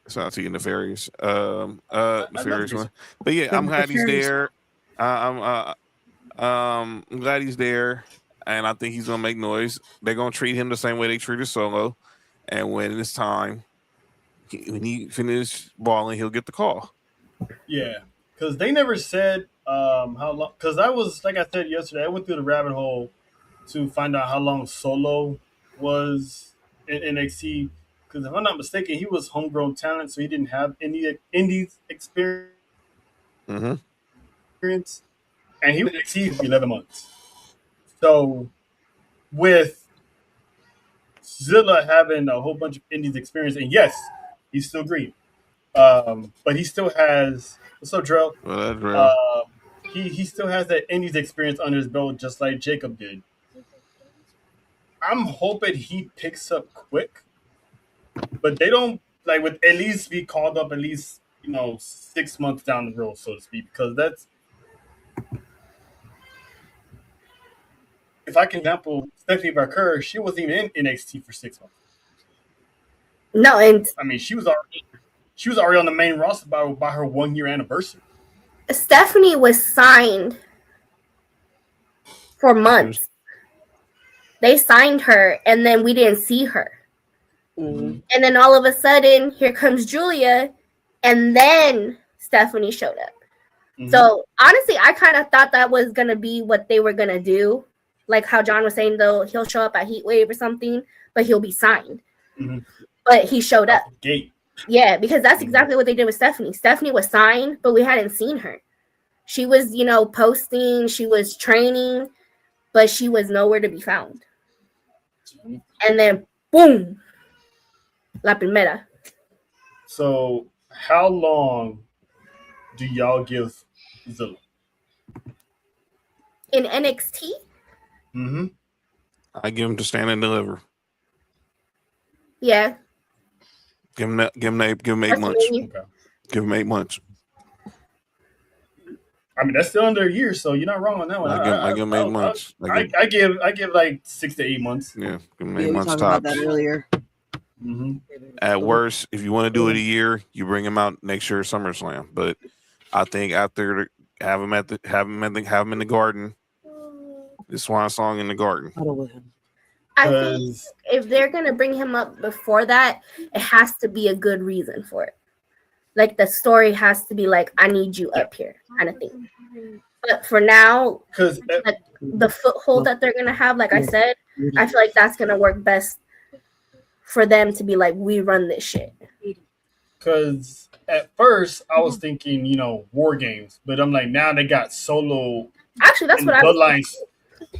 Shout out to you, Nefarious. Nefarious one. But yeah, I'm glad he's there. I'm glad he's there, and I think he's gonna make noise. They're gonna treat him the same way they treated Solo, and when it's time, when he finishes balling, he'll get the call. Yeah, because they never said how long. Because I was, like I said yesterday, I went through the rabbit hole to find out how long Solo was in NXT. Because if I'm not mistaken, he was homegrown talent, so he didn't have any indies experience. Mm-hmm. And he was in NXT for 11 months. So with Zilla having a whole bunch of indies experience, and yes, he's still green. But he still has, what's up, Drell? Well, that's real. He still has that indies experience under his belt, just like Jacob did. I'm hoping he picks up quick, but they don't like would at least be called up at least 6 months down the road, so to speak, because that's, if I can example Stephanie Barker, she wasn't even in NXT for 6 months. No, and I mean she was already on the main roster by her 1 year anniversary. Stephanie was signed for months. They signed her, and then we didn't see her. Mm-hmm. And then all of a sudden, here comes Julia, and then Stephanie showed up. Mm-hmm. So honestly, I kind of thought that was gonna be what they were gonna do like how John was saying, though, he'll show up at Heat Wave or something, but he'll be signed. Mhm. But he showed up. Gate. Yeah, because that's exactly what they did with Stephanie. Stephanie was signed, but we hadn't seen her. She was, posting, she was training, but she was nowhere to be found. And then, boom, La Primera. So, how long do y'all give Zilla? In NXT, Mm-hmm. I give him to stand and deliver. yeah. Give him 8 months. Okay. Give him 8 months. I mean, that's still under a year, so you're not wrong on that one. I give him 8 months. I give like 6 to 8 months. Yeah, give him Yeah, 8 we months talked about tops. that earlier. Mm-hmm. At worst, if you want to do it a year, you bring him out next year SummerSlam. But I think after have him in the garden. The swan song in the garden. Huddle with him. I think if they're gonna bring him up before that, it has to be a good reason for it. Like the story has to be like, I need you up here, kind of thing. But for now, because like, the foothold that they're gonna have, like I said, I feel like that's gonna work best for them to be like, we run this shit. Because at first I was thinking, War Games, but I'm like, now they got Solo. Actually, that's what I was Bloodlines.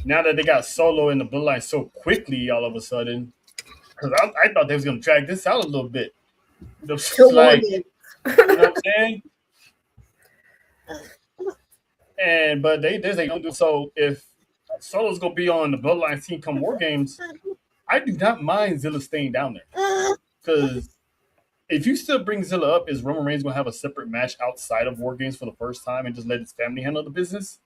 Now that they got Solo in the Bloodline so quickly, all of a sudden, because I thought they was gonna drag this out a little bit. Like, you know what I'm saying? But they don't do so. If Solo's gonna be on the Bloodline team come War Games, I do not mind Zilla staying down there. Because if you still bring Zilla up, is Roman Reigns gonna have a separate match outside of War Games for the first time and just let his family handle the business?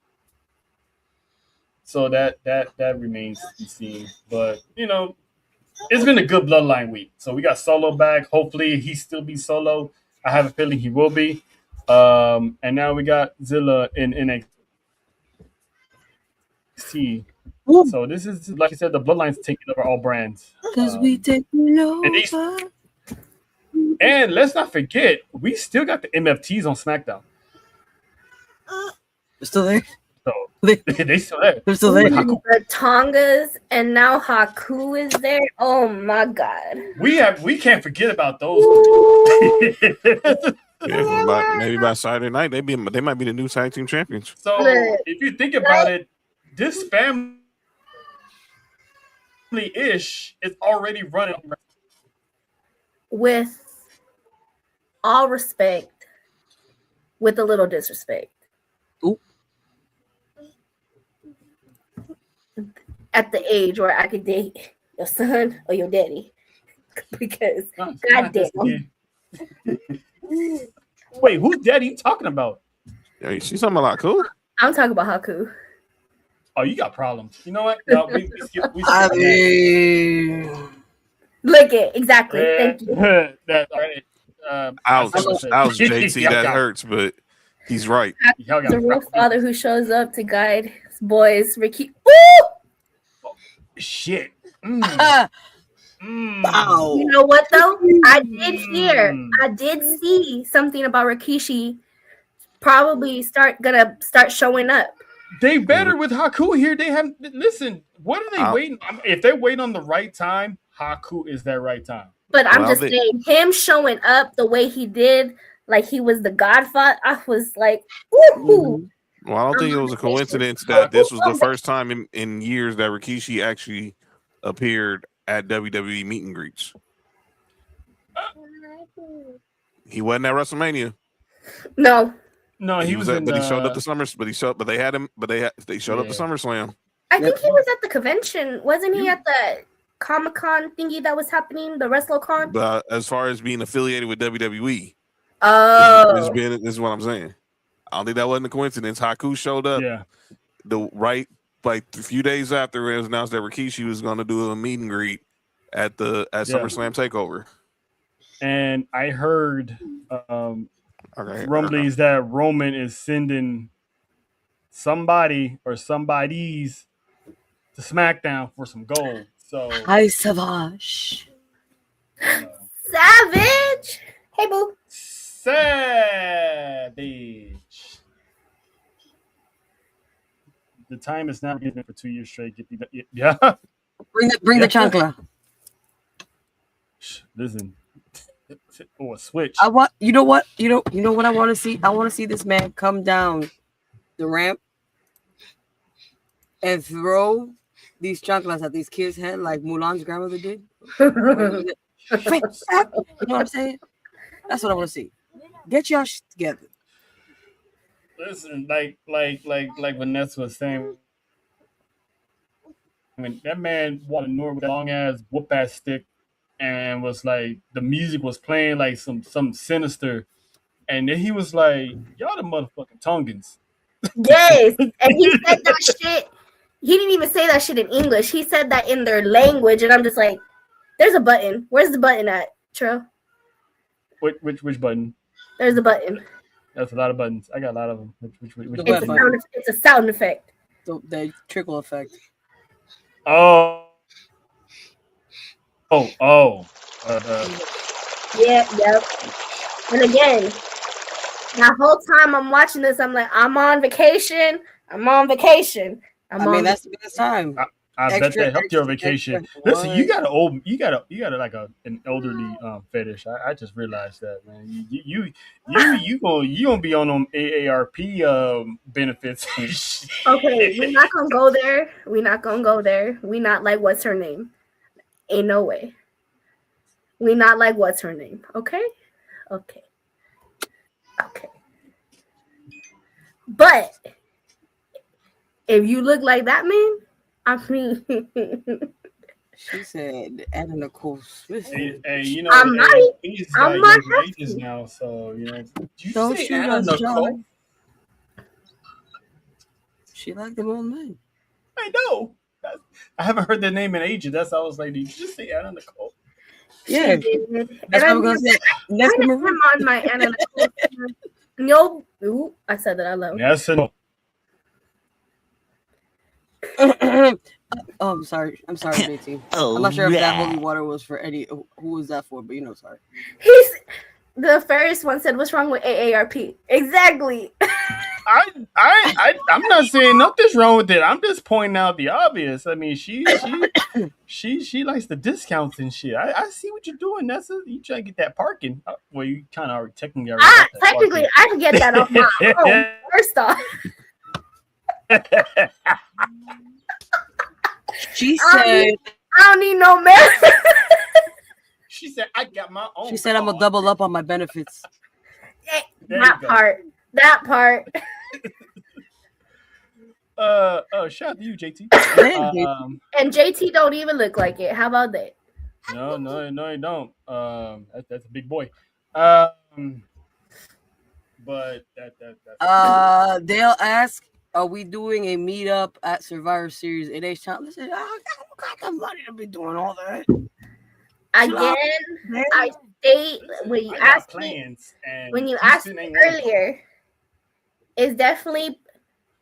So that remains to be seen. But it's been a good Bloodline week. So we got Solo back. Hopefully he still be Solo. I have a feeling he will be. And now we got Zilla in NXT. So this is, like I said, the Bloodline's taking over all brands. Because we take over. And let's not forget, we still got the MFTs on SmackDown. They're still there. So they still there. They're still there. the Tongas, and now Haku is there. Oh my god. We can't forget about those. Yeah, maybe by Saturday night they might be the new tag team champions. So if you think about it, this family-ish is already running. With all respect, with a little disrespect. Ooh. At the age where I could date your son or your daddy. Because goddamn. Wait, whose daddy you talking about? Hey, she's talking about cool. I'm talking about Haku. Oh, you got problems. You know what? No, we skip I mean, Look it, exactly. Thank you. That's right. Ouch, JT, that hurts, but he's right. The real father who shows up to guide his boys, Ricky. Woo! Shit. wow. You know what though? I did see something about Rikishi probably gonna start showing up. They better with Haku here. They have listen. What are they waiting? If they wait on the right time, Haku is that right time. But I'm just saying, him showing up the way he did, like he was the Godfather. I was like, woohoo. Well, I don't think it was a coincidence that this was the first time in years that Rikishi actually appeared at WWE meet and greets. He wasn't at WrestleMania. No, he was in, but he showed up to they showed up to SummerSlam. I think he was at the convention. Wasn't he at the Comic-Con thingy that was happening, the WrestleCon? But as far as being affiliated with WWE, this is what I'm saying. I don't think that wasn't a coincidence. Haku showed up a few days after it was announced that Rikishi was going to do a meet and greet at SummerSlam Takeover. And I heard rumblings that Roman is sending somebody or somebodies to SmackDown for some gold. So hi, Savage. Savage. Hey, boo. Savage. The time is not getting it for 2 years straight. Yeah. Bring the chancla. Listen. Or a switch. I want. You know what? You know what I want to see. I want to see this man come down the ramp and throw these chanclas at these kids' head like Mulan's grandmother did. You know what I'm saying? That's what I want to see. Get your shit together. Listen, like Vanessa was saying, I mean, that man walked in with a long ass whoop ass stick, and was like, the music was playing like some sinister, and then he was like, "Y'all the motherfucking Tongans." Yes, and he said that shit. He didn't even say that shit in English. He said that in their language, and I'm just like, "There's a button. Where's the button at, Trill? Which button? There's a button. That's a lot of buttons. I got a lot of them. Which button? It's a sound effect. The trickle effect. Oh. Yep. And again, that whole time I'm watching this, I'm like, I'm on vacation. I mean, that's the best time. I bet that helped your vacation. Listen, you got like an elderly fetish. I just realized that, man. You gonna be on them AARP benefits. Okay, we're not gonna go there. We not like what's her name. Ain't no way. We not like what's her name. Okay. But if you look like that man, I mean, she said Anna Nicole Smith. Hey, you know, I might ages now, so you know. Don't say shoot Anna us, Nicole? John. She liked them old men. I know. I haven't heard that name in ages. That's why I was like, did you just say Anna Nicole? Yeah, that's what I'm gonna say. I'm on my Anna Nicole. No, ooh, I said that I love. Yes and no. Oh, I'm sorry, JT. I'm not sure if that holy water was for Eddie. Who was that for? But sorry. He's the first one said, "What's wrong with AARP?" Exactly. I'm not saying nothing's wrong with it. I'm just pointing out the obvious. I mean, she likes the discounts and shit. I see what you're doing, Nessa. You trying to get that parking. Well, you kind of technically already got that technically, I can get that off my own. First off. She said, I don't need no man. She said, I got my own. She said, I'm going to double up on my benefits. That part. Shout out to you, JT. And JT don't even look like it. How about that? No, you don't. That's a big boy. But that's they'll ask, are we doing a meetup at Survivor Series at H-Town? Listen, I don't got the money to be doing all that. Again, I state when you asked me earlier, it's definitely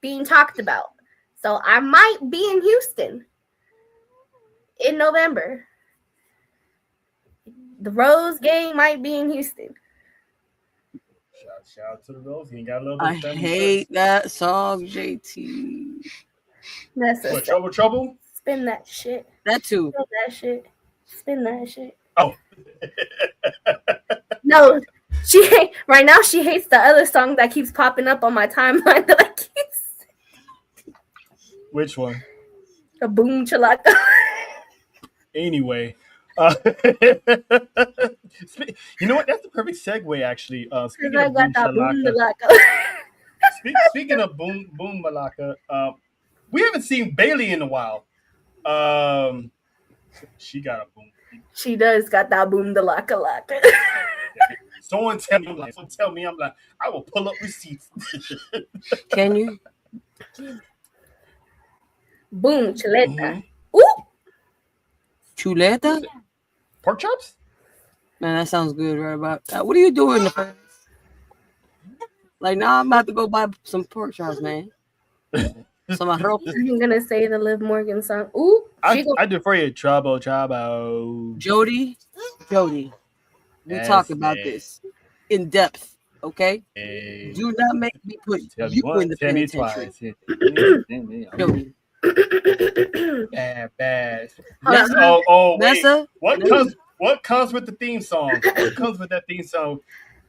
being talked about. So I might be in Houston in November. The Rose game might be in Houston. Shout out to the Rose. He got a little I hate that song, JT. That's what, trouble? Spin that shit. That too. Spin that shit. Oh. No, right now she hates the other song that keeps popping up on my timeline that I keep saying. Which one? A boom chalaka. Anyway. You know what? That's the perfect segue, actually. Speaking of boom malaka, we haven't seen Bailey in a while. She got a boom. She does got that boom laka. Someone tell me, I'm like, I will pull up receipts. Can you? Boom chuleta. Mm-hmm. Ooh. Chuleta? Pork chops? Man, that sounds good right about that. What are you doing? Like, now I'm about to go buy some pork chops, man. Some arroz. I'm going to say the Liv Morgan song. Ooh. I defer you. Trouble. Jody, we talked about this in depth Okay? Hey, Do not make me put tell me you once, in the tell me penitentiary. twice. Jody. Bad. Hold on. Wait. Nessa, What comes with the theme song? What comes with that theme song?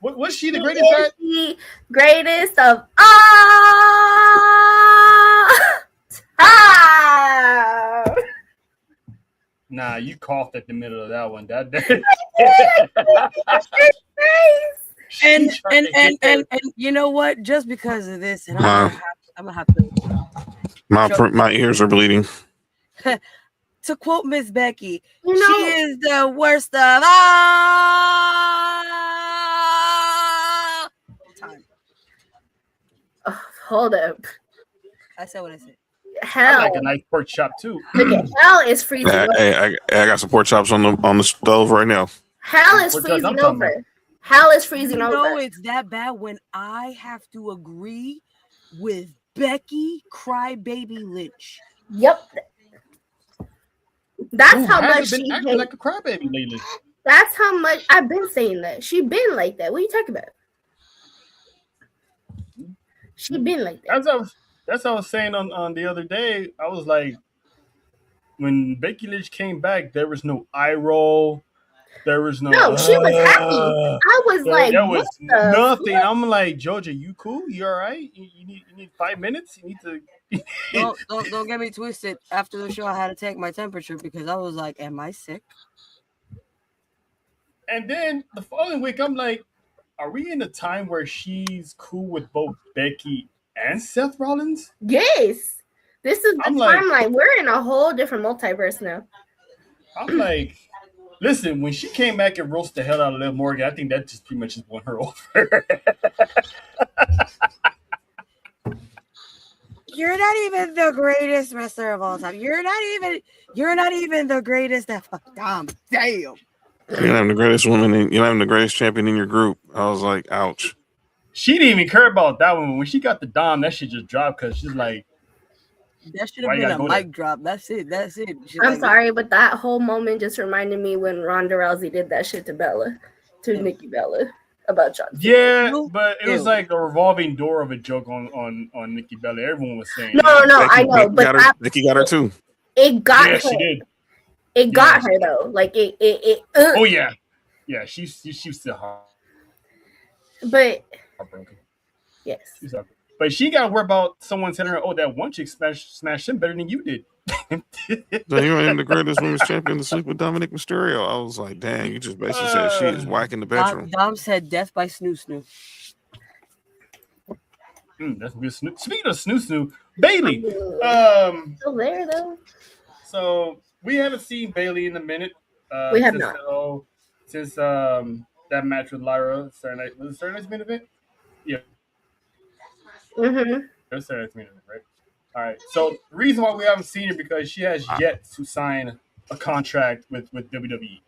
Was she the He greatest is at? the greatest of all time. Nah, you coughed at the middle of that one. That and she tried and to and hit her. and and you know what? Just because of this, and Nah. I'm gonna have to My ears are bleeding. to quote Miss Becky, You she know, is the worst of all time. hold up. I said what I said. I Hell, like a nice pork chop too. okay, hell is freezing over. I got some pork chops on the stove right now. Hell is Pork chops, I'm freezing talking about. over. Hell is freezing You know over. it's that bad when I have to agree with Becky Crybaby Lynch. Yep. That's Who how much hasn't been she acting hates. like a crybaby lately? That's how much I've been saying that. She been like that. What are you talking about? She been like that. That's what I was saying on the other day. I was like, when Becky Lynch came back, there was no eye roll. There was no. No, she was happy. I was like, there what was the nothing. fuck? I'm like, Georgia, you cool? You all right? You need 5 minutes? You need to. Don't get me twisted. After the show, I had to take my temperature because I was like, "Am I sick?" And then the following week, I'm like, are we in a time where she's cool with both Becky and Seth Rollins? Yes. This is the I'm like- timeline. We're in a whole different multiverse now. I'm like, listen, when she came back and roasted the hell out of Liv Morgan, I think that just pretty much just won her over. You're not even the greatest wrestler of all time. You're not even the greatest that damn. You're not even the greatest woman. You're not even the greatest champion in your group. I was like, ouch. She didn't even care about that one. When she got the Dom, that shit just dropped because she's like, That should Why have you been a gotta mic go drop. That's it. She's I'm like, sorry, but that whole moment just reminded me when Ronda Rousey did that shit to Bella, to Nikki Bella, about John Cena. yeah, but it was Ew. like a revolving door of a joke on Nikki Bella. Everyone was saying, No, I know, Becky but got her. Becky got her too. it got yeah, her. she did. It got Yeah. her though. Like it. Oh yeah, she's still But heartbroken. yes, But she got to worry about someone telling her, "Oh, that one chick smashed him better than you did." So you ain't the greatest women's champion to sleep with Dominic Mysterio. I was like, dang, you just basically said she is whack in the bedroom. Dom said death by snoo. That's good. Speaking of snoo, Bailey. still there though. So we haven't seen Bailey in a minute. We have since, not. Since that match with Lyra Saturday night. Was it Saturday night's main event? Yeah, Mm-hmm. it was Saturday night's main event, right? All right. So the reason why we haven't seen her because she has yet to sign a contract with WWE.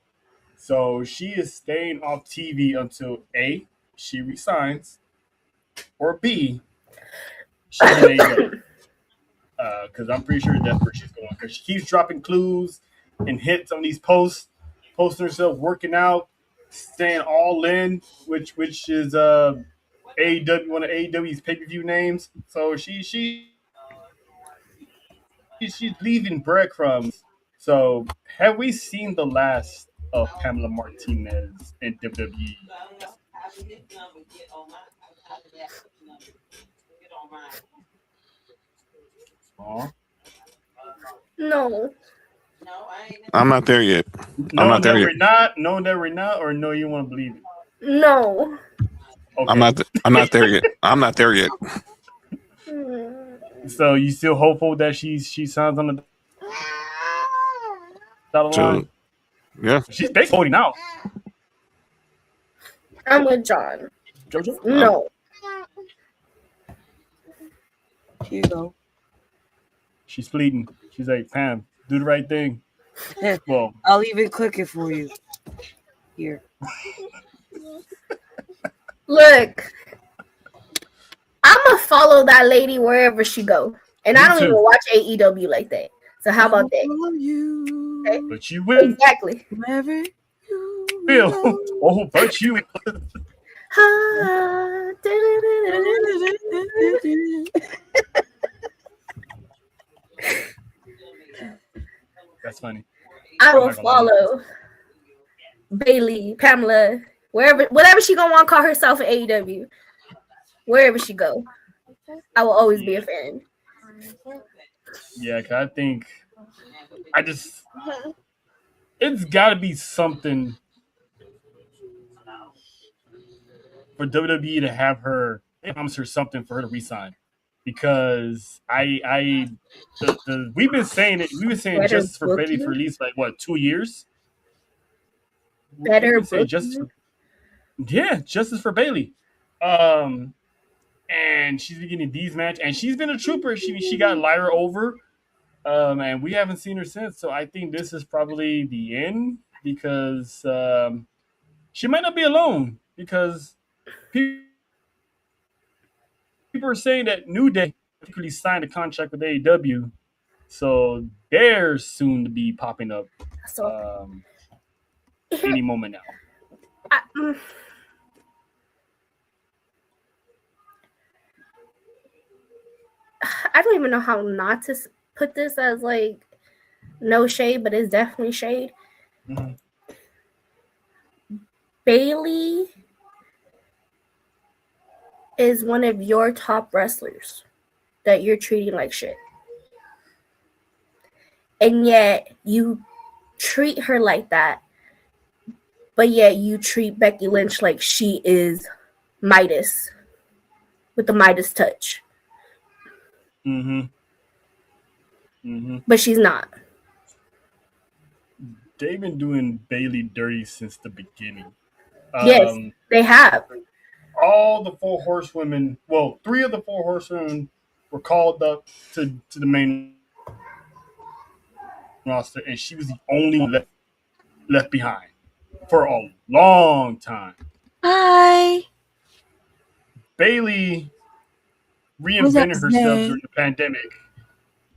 So she is staying off TV until A, she resigns, or B, she's in AEW. Because I'm pretty sure that's where she's going. Because she keeps dropping clues and hits on these posts, posting herself working out, staying all in, which is AEW, one of AEW's pay-per-view names. So she's leaving breadcrumbs. So have we seen the last of Pamela Martinez in WWE? Aw. No. I'm not there yet. No, not there that yet. we're not. No, that we're not. Or no, you want to believe it. No. Okay. I'm not there yet. I'm not there yet. So you still hopeful that she signs on the dotted line? So, yeah. She's basically holding out. I'm with John. JoJo? No. Here you go. She's pleading. She's like, Pam, do the right thing. Well, I'll even click it for you. Here. Look, I'ma follow that lady wherever she go, and I don't too. even watch AEW like that. So how about that? Follow you Okay. but you will. Exactly. wherever you Will. go. Oh, but you. That's funny. I I'm will not gonna lie. follow Bailey, Pamela, whatever she gonna want to call herself in AEW, wherever she go. I will always be a fan. Yeah, 'cause I think I just it's got to be something for WWE to have her promise her something for her to resign, because we've been saying it. We've been saying Better justice for Bailey for booking. at least like what 2 years. We've Better been saying justice booking. justice for Bailey. And she's been getting these matches, and she's been a trooper. She got Lyra over, and we haven't seen her since. So I think this is probably the end, because she might not be alone, because people are saying that New Day particularly signed a contract with AEW, so they're soon to be popping up So any moment now. I don't even know how not to put this as like no shade, but it's definitely shade. Mm-hmm. Bailey is one of your top wrestlers that you're treating like shit. And yet you treat her like that, but yet you treat Becky Lynch like she is Midas with the Midas touch. Mm-hmm. Mm-hmm. But she's not. They've been doing Bailey dirty since the beginning. Yes, they have. All the four horsewomen, well, 3 of the 4 horsewomen were called up to the main roster, and she was the only one left behind for a long time. Hi. Bailey reinvented herself during the pandemic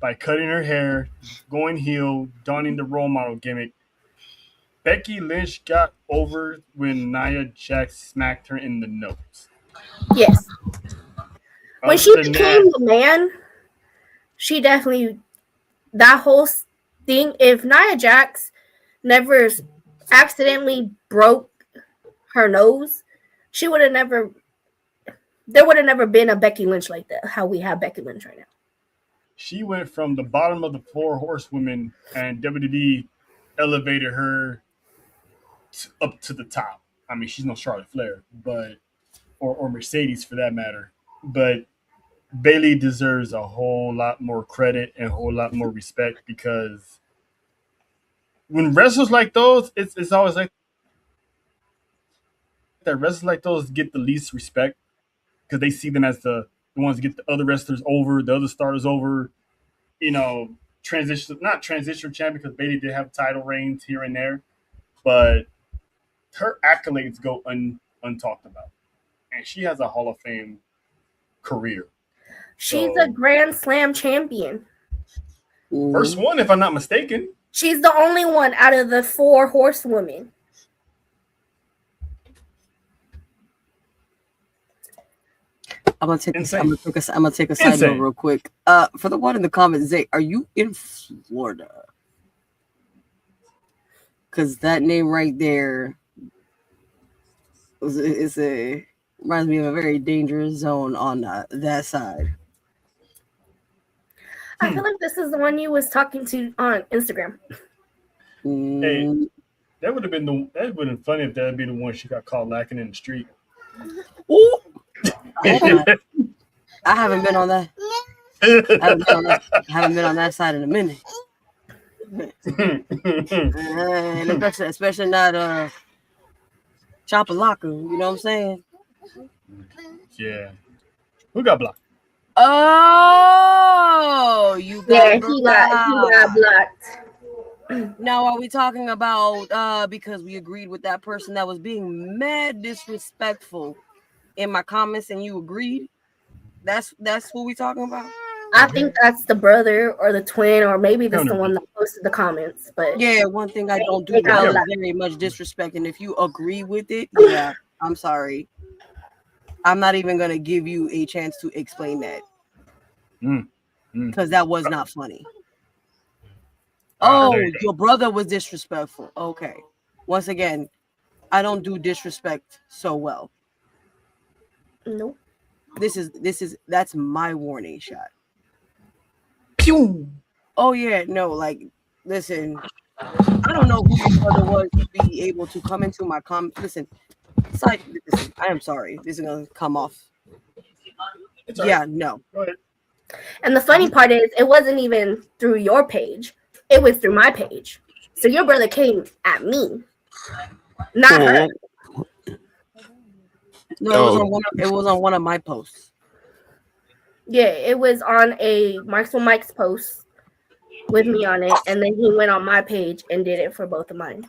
by cutting her hair, going heel, donning the role model gimmick. Becky Lynch got over when Nia Jax smacked her in the nose. Yes. When Other she than became that, the man, she definitely, that whole thing, if Nia Jax never accidentally broke her nose, she would have never, there would have never been a Becky Lynch like that, how we have Becky Lynch right now. she went from the bottom of the 4 horsewomen, and WWE elevated her up to the top. I mean, she's no Charlotte Flair, but or Mercedes for that matter. But Bailey deserves a whole lot more credit and a whole lot more respect, because when wrestlers like those, it's always like that. Wrestlers like those get the least respect because they see them as the ones that get the other wrestlers over, the other stars over. You know, not transitional champ, because Bailey did have title reigns here and there, but her accolades go untalked about, and she has a Hall of Fame career. She's a Grand Slam champion. First one, if I'm not mistaken. She's the only one out of the 4 horsewomen. I'm gonna take a side note real quick. For the one in the comments, Zay, are you in Florida? Because that name right there reminds me of a very dangerous zone on that side. I feel like this is the one you was talking to on Instagram. Hey, that would have been funny if that'd be the one she got caught lacking in the street. Ooh. I haven't been on that. I haven't been on that side in a minute. And especially not Chapalaka, you know what I'm saying? Yeah. Who got blocked? Oh, you got he got blocked. Now, are we talking about because we agreed with that person that was being mad disrespectful in my comments, and you agreed? That's what we talking about? I think that's the brother or the twin, or maybe that's the one that posted the comments. But yeah, one thing I don't do well is very much disrespect, and if you agree with it, yeah, I'm sorry. I'm not even gonna give you a chance to explain that because that was not funny. Oh, there you your brother was disrespectful. Okay. Once again, I don't do disrespect so well. Nope. That's my warning shot. Pew! Oh yeah, no, like listen, I don't know who your brother was to be able to come into my listen, I am sorry. This is gonna come off. It's all Yeah, right. no. Go ahead. And the funny part is, it wasn't even through your page. It was through my page. So your brother came at me, not her. No, it was on one of my posts. Yeah, it was on a Mike's post with me on it, and then he went on my page and did it for both of mine.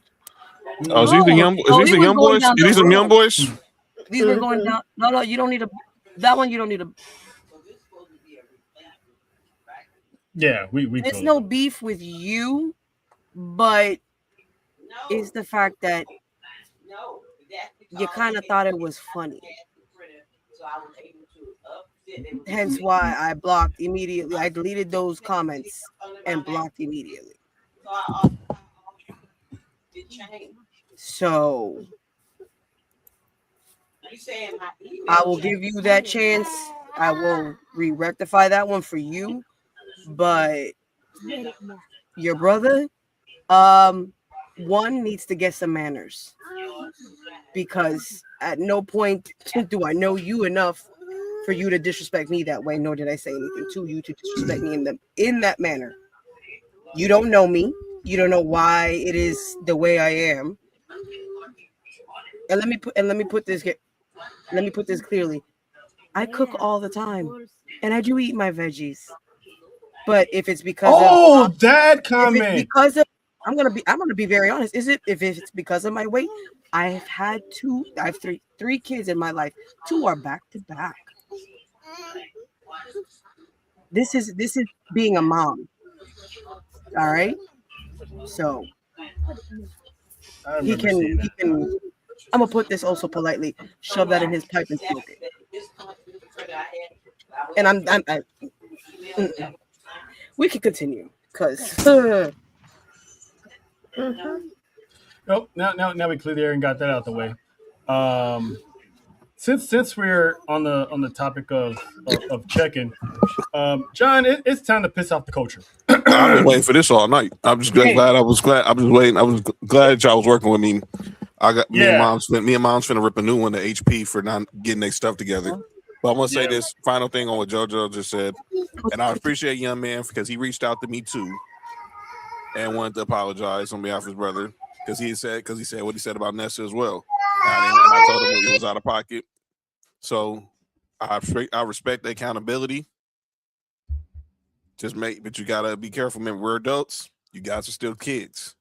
Oh, is these the young? Is these the young boys? Are these some young boys? These were going down. No, you don't need a. That one you don't need a. Yeah, we. It's no beef with you, but it's the fact that you kind of thought it was funny. Hence why I blocked immediately. I deleted those comments and blocked immediately. So I will give you that chance. I will rectify that one for you. But your brother, one needs to get some manners, because at no point do I know you enough for you to disrespect me that way, nor did I say anything to you to disrespect me in that manner. You don't know me. You don't know why it is the way I am. And let me put this clearly. I cook all the time, and I do eat my veggies. But if it's because that comment, if it's because of, I'm gonna be very honest. If it's because of my weight, I have three kids in my life. 2 are back to back. This is being a mom. All right. So he can I'm gonna put this also politely, shove that in his pipe and smoke it. And we can continue because Nope. Now we cleared the air and got that out the way. Since we're on the topic of checking, John, it's time to piss off the culture. I've been waiting for this all night. I'm just glad I was waiting. I was glad that y'all was working with me. I got me and mom's finna rip a new one to HP for not getting their stuff together. But I'm gonna say this final thing on what JoJo just said, and I appreciate young man because he reached out to me too and wanted to apologize on behalf of his brother because he said what he said about Nessa as well. And I told him he was out of pocket. So I respect the accountability. But you gotta be careful. Remember, we're adults. You guys are still kids.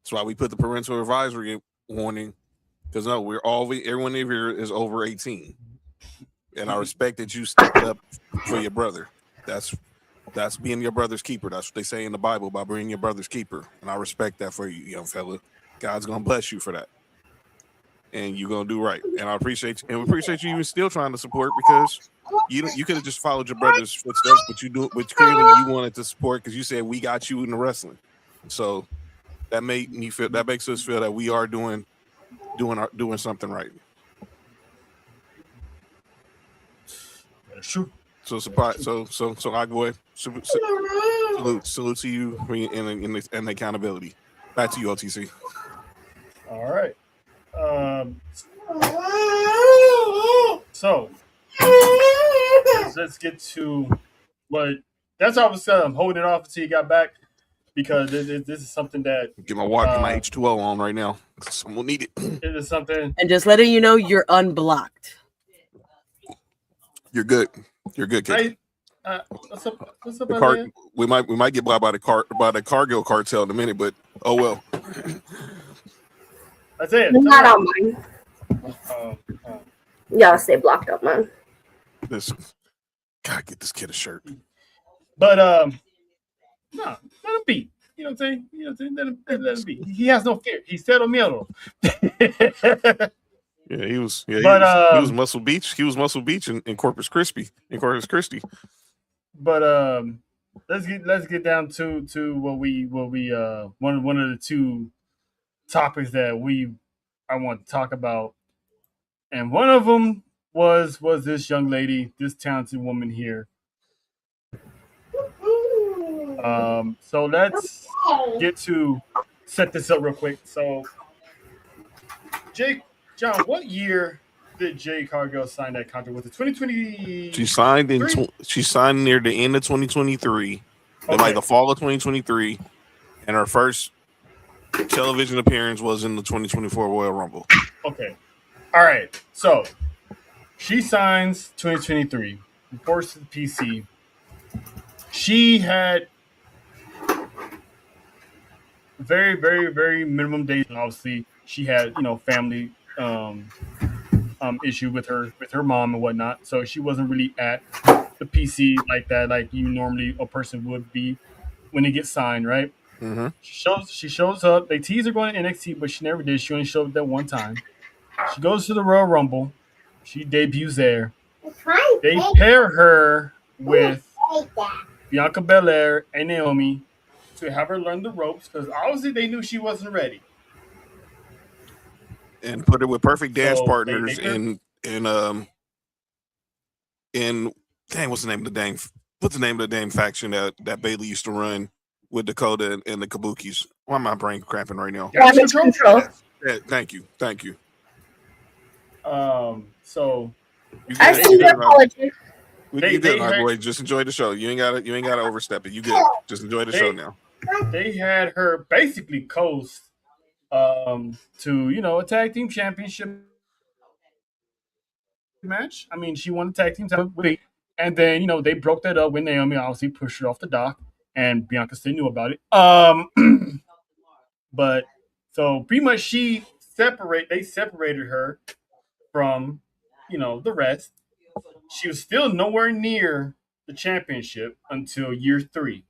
That's why we put the parental advisory warning. Because everyone here is over 18. And I respect that you stepped up for your brother. That's being your brother's keeper. That's what they say in the Bible about being your brother's keeper. And I respect that for you, young fella. God's gonna bless you for that. And you're gonna do right. And I appreciate you. And we appreciate you even still trying to support because you could have just followed your brother's footsteps, but clearly you wanted to support because you said we got you in the wrestling. So that makes us feel that we are doing something right. Sure. So I go ahead. Salute to you and the accountability. Back to you, OTC. All right. So let's get to what. That's why I was holding it off until you got back because this is something that get my H2O on right now. Someone will need it. It is something. And just letting you know, you're unblocked. You're good. You're good, kid. What's up, we might get blocked by the Cargill cartel in a minute, but oh well. That's it. Not on mine. Y'all stay blocked up, man. Listen, gotta get this kid a shirt. But no, let him be. You know what I'm saying? Let him be. He has no fear. He's settled miedo. Yeah, he was. Yeah, But he was Muscle Beach. He was Muscle Beach in Corpus Christi. but let's get down to what we one of the two topics that I want to talk about, and one of them was this young lady, this talented woman here. So let's get to set this up real quick. So, John, what year did Jade Cargill sign that contract? Was it 2020? She signed near the end of 2023, like the fall of 2023, and her first television appearance was in the 2024 Royal Rumble. Okay. All right. So she signs 2023, reports to the PC. She had very, very, very minimum days. Obviously, she had family issue with her mom and whatnot, so she wasn't really at the PC like that, like you normally a person would be when they get signed, right? Mm-hmm. She shows up. They tease her going to NXT, but she never did. She only showed up that one time. She goes to the Royal Rumble. She debuts there. They pair her with Bianca Belair and Naomi to have her learn the ropes because obviously they knew she wasn't ready. And put her with perfect dance So partners in what's the name of the dang faction that Bailey used to run with Dakota and the Kabukis? Why am my brain cramping right now? Damage control. Yeah, thank you. So I see your apology. You good, my boy. Just enjoy the show. You ain't gotta overstep it. You good. Just enjoy the show now. They had her basically coast to a tag team championship match. I mean, she won the tag team title with me, and then they broke that up when Naomi obviously pushed her off the dock, and Bianca still knew about it. But so pretty much they separated her from the rest. She was still nowhere near the championship until year 3,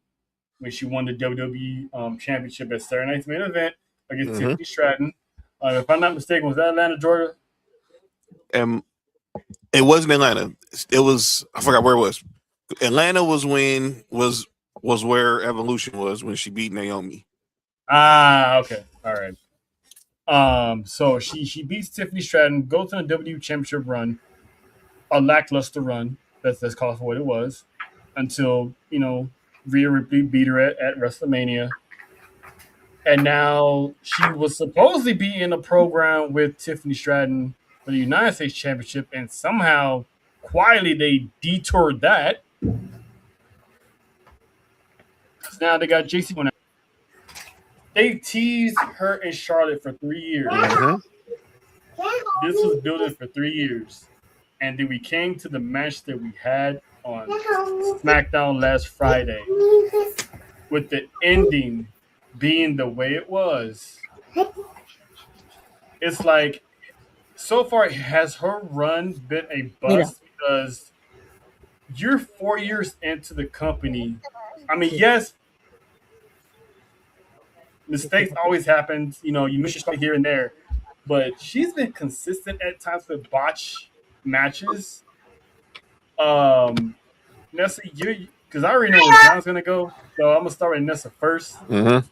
when she won the WWE championship at Saturday Night's Main Event against Tiffany Stratton. If I'm not mistaken, was that Atlanta, Georgia? It wasn't Atlanta. It was, I forgot where it was. Atlanta was where Evolution was when she beat Naomi. Okay. All right. So she beats Tiffany Stratton, goes on a WWE championship run, a lackluster run. That's called for what it was, until Rhea Ripley beat her at WrestleMania. And now she was supposedly be in a program with Tiffany Stratton for the United States Championship, and somehow, quietly, they detoured that. Because now they got JC going out. They teased her and Charlotte for 3 years. Mm-hmm. This was building for 3 years. And then we came to the match that we had on SmackDown last Friday, with the ending being the way it was. It's like, so far, has her run been a bust? Because you're 4 years into the company. I mean, yes, mistakes always happen. You miss your shot here and there. But she's been consistent at times with botch matches. Nessa, because I already know where John's going to go. So I'm going to start with Nessa first. Mm-hmm.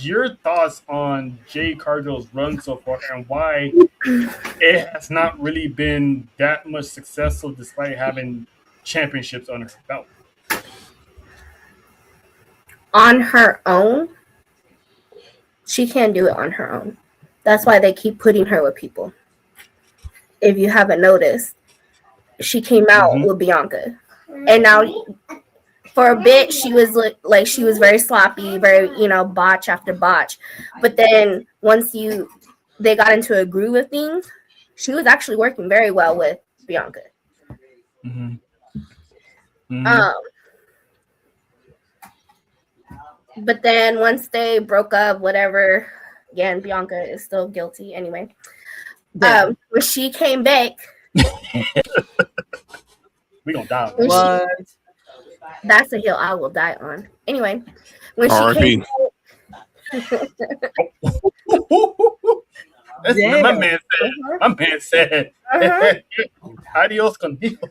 Your thoughts on Jade Cargill's run so far, and why it has not really been that much successful despite having championships under her belt? On her own, she can't do it on her own. That's why they keep putting her with people. If you haven't noticed, she came out with Bianca, and now for a bit she was like she was very sloppy, very botch after botch. But then once they got into a groove of things, she was actually working very well with Bianca. But then once they broke up, whatever, again, Bianca is still guilty anyway. When she came back, we gonna die. What? That's a hill I will die on. Anyway, when she came back, That's Damn. my man said. My man said. Adios conmigo.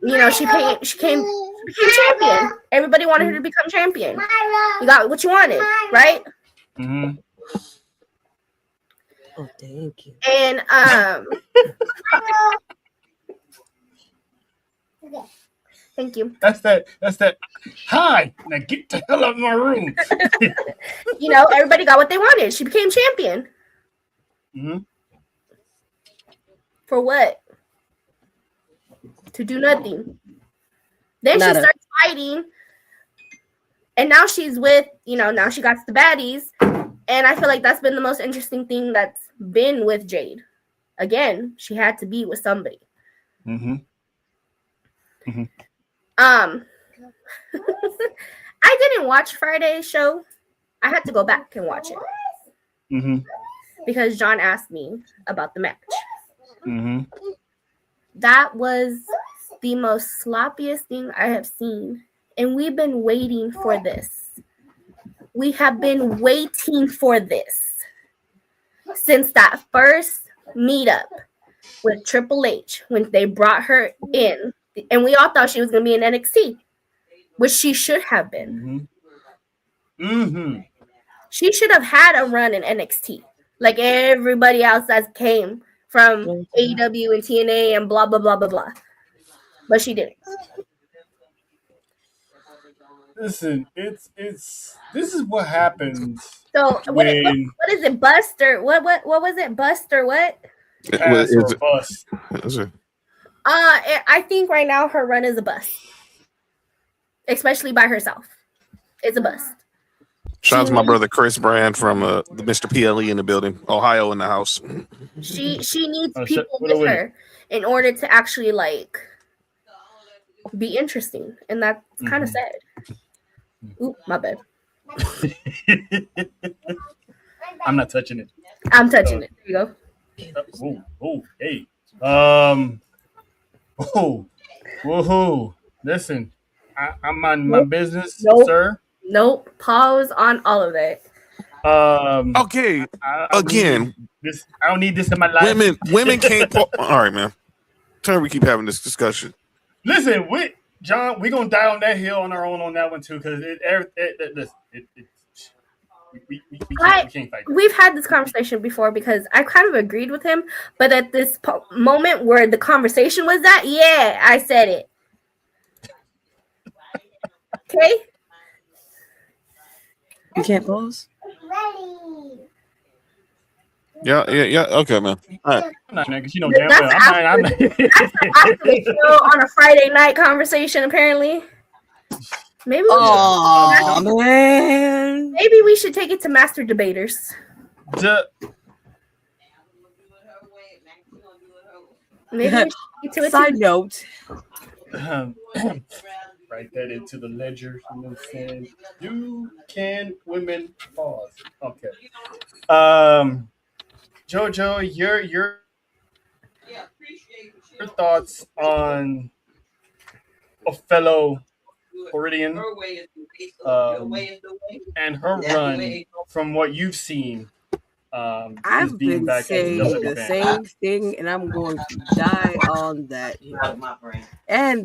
You know, she became champion. Everybody wanted her to become champion. You got what you wanted, right? Mm-hmm. Oh, thank you. And thank you. That's that. Hi, now get the hell out of my room. You know, everybody got what they wanted. She became champion. Mm-hmm. For what? To do nothing. Then Nada. she starts fighting. And now she's with, you know, now she got the baddies. And I feel like that's been the most interesting thing that's been with Jade. Again, she had to be with somebody. Mm-hmm. Mm-hmm. I didn't watch Friday's show. I had to go back and watch it. Mm-hmm. Because John asked me about the match. Mm-hmm. That was the most sloppiest thing I have seen. And we've been waiting for this. We have been waiting for this since that first meetup with Triple H when they brought her in. And we all thought she was going to be in NXT, which she should have been. Mm-hmm. Mm-hmm. She should have had a run in NXT like everybody else that came from AEW and TNA and blah, blah, blah, blah, blah. But she didn't. Listen, it's this is what happens. So what is it? Buster? What was it? Buster? What? Pass or bust. I think right now her run is a bust, especially by herself. It's a bust. Shout out to my brother Chris Brand from the Mr. PLE in the building, Ohio in the house. She needs people with her in order to actually like be interesting, and that's kind of sad. Oop, my bad. I'm not touching it. I'm touching it. There you go. Oh, hey. Woohoo. Listen, I'm on my business, sir. Nope. Pause on all of that. Okay. I don't need this in my life. Women can't. All right, man. Turn. We keep having this discussion. Listen, John, we're gonna die on that hill on our own on that one too, because we can't fight. We've had this conversation before because I kind of agreed with him, but at this moment where the conversation was at, yeah, I said it. Okay. You can't pause. Yeah. Okay, man. All right. I'm not, because you know damn well. I'm not. That's on a Friday night conversation, apparently. Maybe man. Maybe we should take it to Master Debaters. Maybe we should take it to Side note. Write that into the ledger. You know what I'm saying? Can women pause? Okay. Jojo, your thoughts on a fellow Floridian and her run from what you've seen. I've been saying the same thing, and I'm going to die on that. And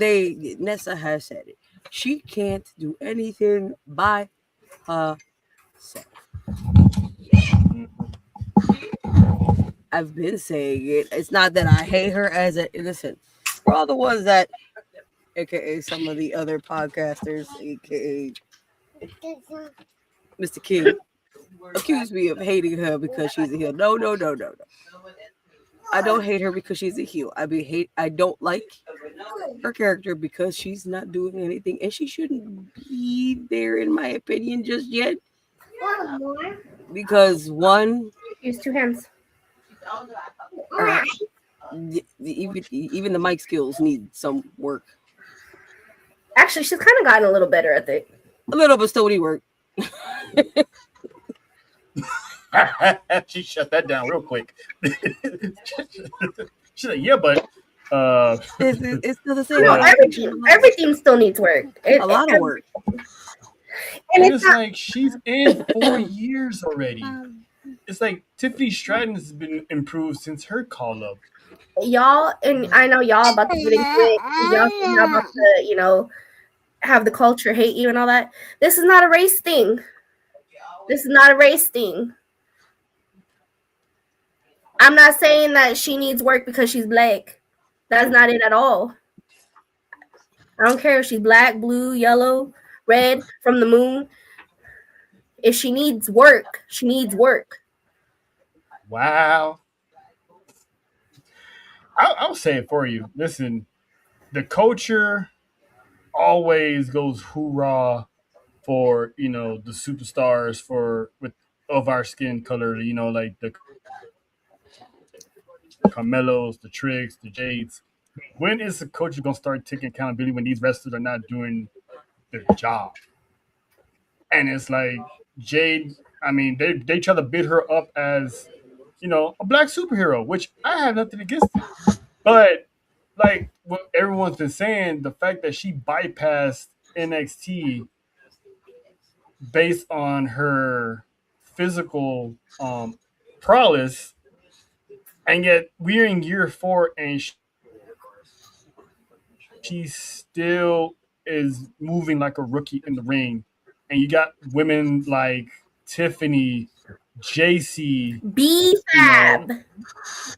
Nessa has said it. She can't do anything by herself. I've been saying it. It's not that I hate her as a listen. For all the ones that, aka some of the other podcasters, aka Mr. King, accuse me of hating her because she's a heel. No. I don't hate her because she's a heel. I don't like her character because she's not doing anything, and she shouldn't be there, in my opinion, just yet. Because one, use two hands. Even the mic skills need some work. Actually, she's kind of gotten a little better at it. A little, but still need work. She shut that down real quick. She's like, yeah, but it's still the same. No, everything still needs work. A lot of work. And And it's it's not like she's in 4 years already. It's like Tiffany Stratton has been improved since her call up. y'all, and I know y'all about to get into it. Y'all say y'all about to, have the culture hate you and all that. This is not a race thing. This is not a race thing. I'm not saying that she needs work because she's black. That's not it at all. I don't care if she's black, blue, yellow, red, from the moon. If she needs work, she needs work. Wow. I'll say it for you. Listen, the culture always goes hoorah for the superstars for with of our skin color. Like the Carmelos, the Tricks, the Jades. When is the culture gonna start taking accountability when these wrestlers are not doing their job? And it's like Jade. I mean, they try to bid her up as a black superhero, which I have nothing against it. But like what everyone's been saying, the fact that she bypassed NXT based on her physical prowess, and yet we're in year 4 and she still is moving like a rookie in the ring. And you got women like Tiffany, JC, B Fab.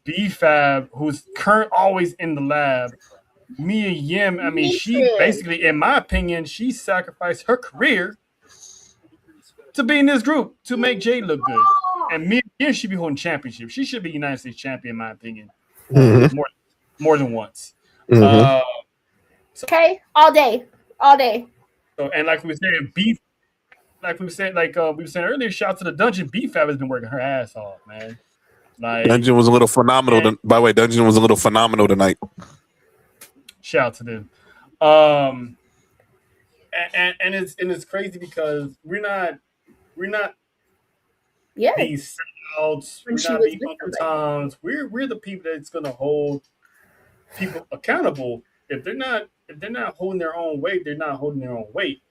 B-Fab, who's current always in the lab. Mia Yim, I mean, she basically, in my opinion, she sacrificed her career to be in this group to make Jay look good. And Mia Yim should be holding championship. She should be United States champion, in my opinion, more than once. Okay, all day, all day. So, and like we were saying, beef. Like we were saying, earlier, shout out to the Dungeon. B-Fab has been working her ass off, man. Like Dungeon was a little phenomenal. By the way, Dungeon was a little phenomenal tonight. Shout out to them. And it's crazy because we're not these sellouts. We're not these undertones. We're the people that's gonna hold people accountable. If they're not holding their own weight, they're not holding their own weight.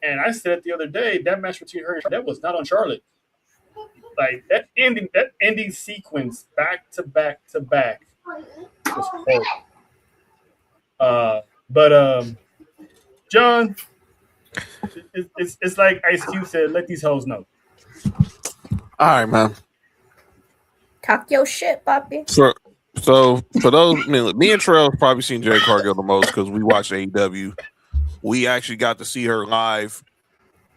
And I said the other day that match between her and that was not on Charlotte. Like that ending sequence back to back to back was horrible. But John, it's like Ice Cube said, let these hoes know. All right, man. Talk your shit, Poppy. So for those, me and Trail probably seen Jade Cargill the most because we watched AEW. We actually got to see her live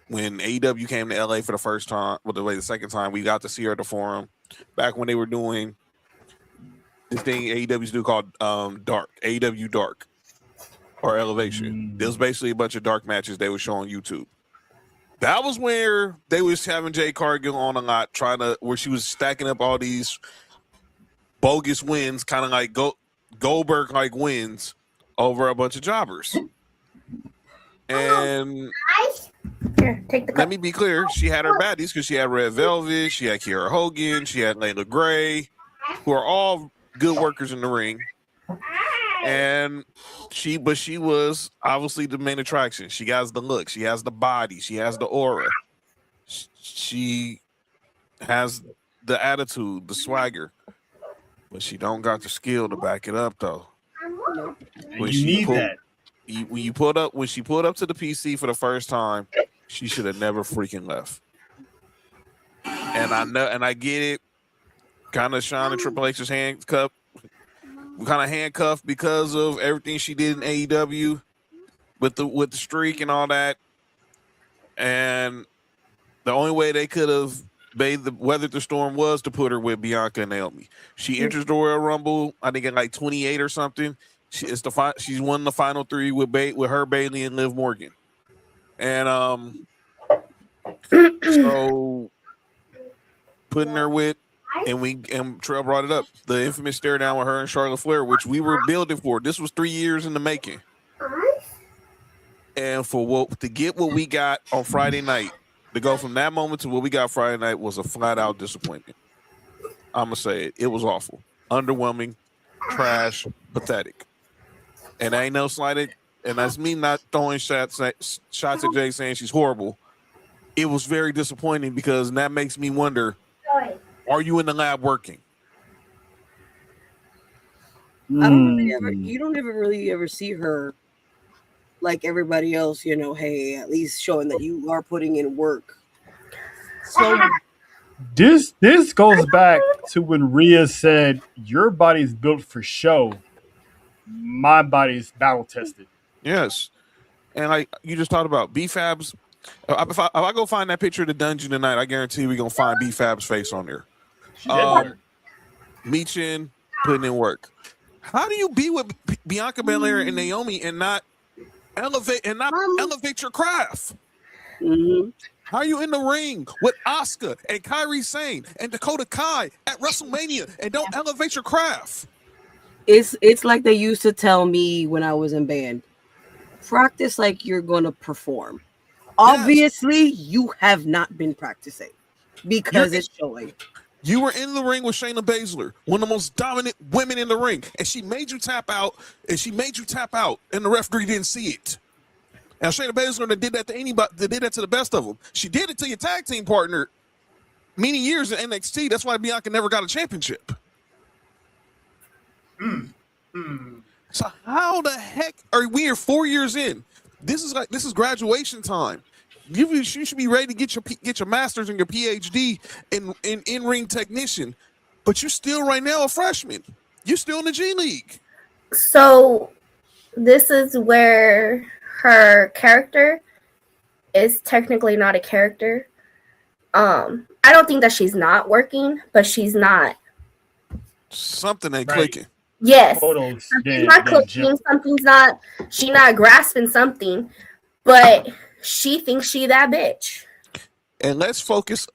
when AEW came to LA for the first time. Well, the second time we got to see her at the Forum back when they were doing this thing AEW's do called Dark, AEW Dark or Elevation. It was basically a bunch of dark matches they would show on YouTube. That was where they was having Jade Cargill on a lot, where she was stacking up all these bogus wins, kind of like Goldberg like wins over a bunch of jobbers. And here, take the cup. Let me be clear, she had her baddies because she had Red Velvet, she had Kiera Hogan, she had Layla Gray, who are all good workers in the ring. And she was obviously the main attraction. She has the look, she has the body, she has the aura, she has the attitude, the swagger, but she don't got the skill to back it up though. When you need that. When she pulled up to the PC for the first time, she should have never freaking left. And I know, and I get it. Kind of Shawn and Triple H's handcuffed. We kind of handcuffed because of everything she did in AEW with the streak and all that. And the only way they could have weathered the storm was to put her with Bianca and Naomi. She enters the Royal Rumble, I think at like 28 or something. She's won the final 3 with her, Bayley, and Liv Morgan. And so putting her with, and Trail brought it up, the infamous stare down with her and Charlotte Flair, which we were building for. This was 3 years in the making. And to get what we got on Friday night, to go from that moment to what we got Friday night was a flat out disappointment. I'm gonna say it. It was awful, underwhelming, trash, pathetic. And I ain't no slighted and that's me not throwing shots at Jay saying she's horrible. It was very disappointing because that makes me wonder: are you in the lab working? I don't really ever. You don't ever really ever see her like everybody else. You know, hey, at least showing that you are putting in work. So This goes back to when Rhea said, "Your body's built for show. My body's battle tested." Yes, and like you just talked about B-Fabs. If I go find that picture of the dungeon tonight, I guarantee we're gonna find B-Fab's face on there. Michin putting in work. How do you be with Bianca Belair and Naomi and not elevate your craft? Mm-hmm. How are you in the ring with Asuka and Kairi Sane and Dakota Kai at WrestleMania and don't elevate your craft? It's like they used to tell me when I was in band. Practice like you're gonna perform. Obviously, you have not been practicing because it's showing. You were in the ring with Shayna Baszler, one of the most dominant women in the ring, and she made you tap out, and the referee didn't see it. Now Shayna Baszler did that to anybody. They did that to the best of them. She did it to your tag team partner many years in NXT. That's why Bianca never got a championship. So how the heck are we here 4 years in? This is graduation time. You should be ready to get your master's and your PhD in ring technician, but you're still right now a freshman. You're still in the G League. So this is where her character is technically not a character. I don't think that she's not working, but she's not. Something ain't clicking. Yes, Photos, something's not clicking. She's not grasping something, but she thinks she that bitch. And let's focus,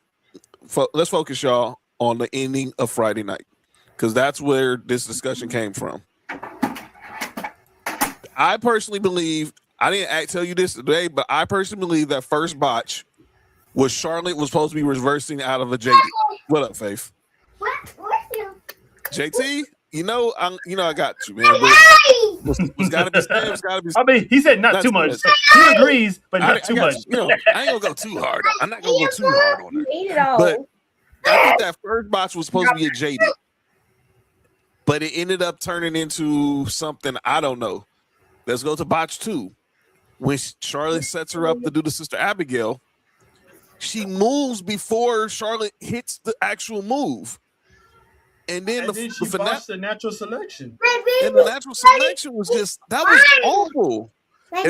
y'all, on the ending of Friday night, because that's where this discussion came from. I personally believe, I didn't tell you this today, but I personally believe that first botch was Charlotte was supposed to be reversing out of a JD. What up, Faith? JT, I got you, man. What's gotta be said? It's gotta be. I mean, he said not too much. So he agrees, but not too much. I ain't gonna go too hard. I'm not gonna go too hard on her. But I think that first botch was supposed to be a JD, but it ended up turning into something I don't know. Let's go to botch 2. When Charlotte sets her up to do the Sister Abigail, she moves before Charlotte hits the actual move. And then she botched the natural selection. And the natural selection was that was awful. My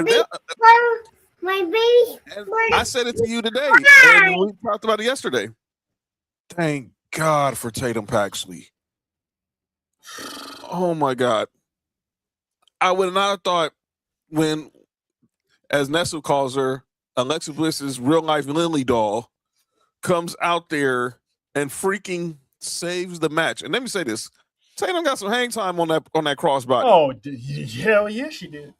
baby. I said it to you today, and we talked about it yesterday. Thank God for Tatum Paxley. Oh my God. I would not have thought when, as Nessa calls her, Alexa Bliss's real life Lily doll comes out there and freaking saves the match. And let me say this: Tatum got some hang time on that crossbody. Oh, hell yeah, she did.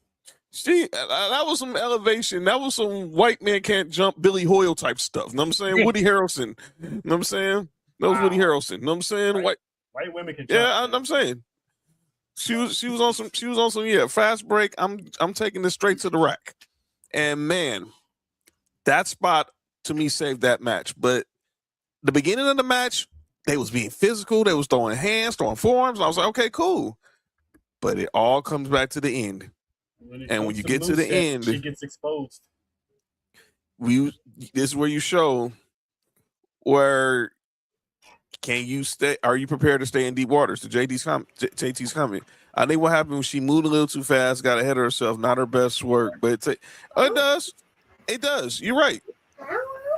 That was some elevation. That was some white man can't jump Billy Hoyle type stuff. You know what I'm saying? Woody Harrelson. You know what I'm saying? That was Woody Harrelson. You know what I'm saying? White women can jump. Yeah, I'm saying. She was on some fast break. I'm taking this straight to the rack. And man, that spot to me saved that match. But the beginning of the match, they was being physical. They was throwing hands, throwing forearms. I was like, okay, cool. But it all comes back to the end. When you get to the end, she gets exposed. This is where you show where can you stay? Are you prepared to stay in deep waters? To JT's coming. I think what happened was she moved a little too fast, got ahead of herself. Not her best work, but it does. It does. You're right,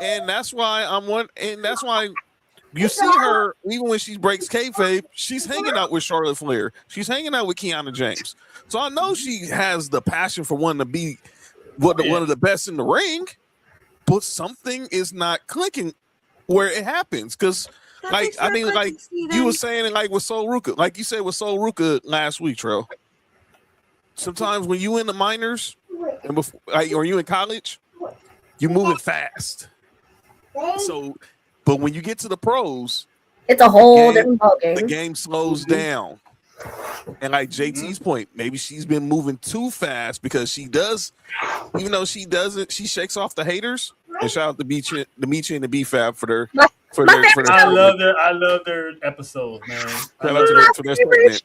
and that's why that's why you see her even when she breaks kayfabe. She's hanging out with Charlotte Flair. She's hanging out with Kiana James. So I know she has the passion for wanting to be one of the best in the ring, but something is not clicking where it happens. Because, you were saying, like with Sol Ruka, like you said with Sol Ruka last week, Trell. Sometimes when you in the minors, or you in college, you're moving fast. So, but when you get to the pros, it's a whole different ballgame. The game slows down. And like JT's point, maybe she's been moving too fast because she does, even though she doesn't, she shakes off the haters. And shout out to Michi and the B-Fab for their I love their episodes, man. Shout out to their for their segment.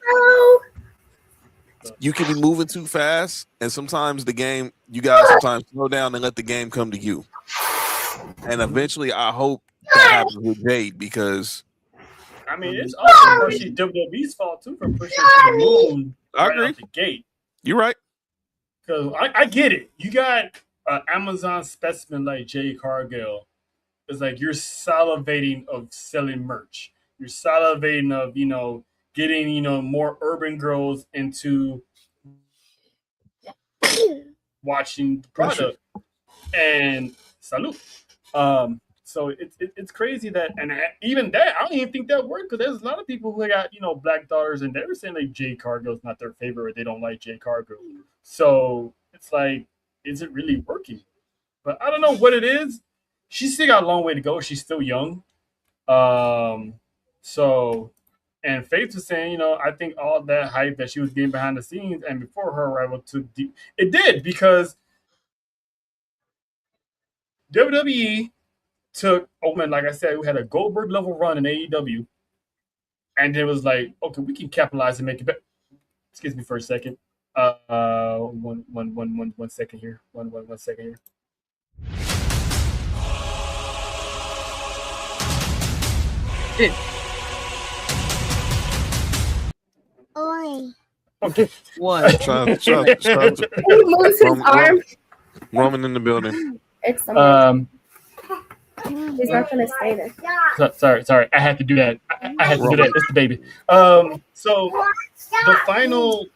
You can be moving too fast, and sometimes the game, you gotta sometimes slow down and let the game come to you. And eventually, I hope that happens with Jade because I mean, it's also partially WWE's fault too for pushing to the moon I agree. out the gate. You're right. Because I get it. You got an Amazon specimen like Jay Cargill. It's like you're salivating of selling merch. You're salivating of, getting, more urban girls into watching the product. And salute. So it's crazy that, and even that, I don't even think that worked because there's a lot of people who got, black daughters and they were saying like Jay Cargill's not their favorite or they don't like Jay Cargill. So it's like, is it really working? But I don't know what it is. She's still got a long way to go. She's still young. So, and Faith was saying, I think all that hype that she was getting behind the scenes and before her arrival took deep. It did because WWE took, like I said, we had a Goldberg level run in AEW. And it was like, okay, we can capitalize and make it better. Excuse me for a second. One second here. One second here. Okay. What? Shout out to He moves his arm. Roman in the building. It's someone. He's not gonna stay there. Sorry. I had to do that. I had to do that. It's the baby. So the final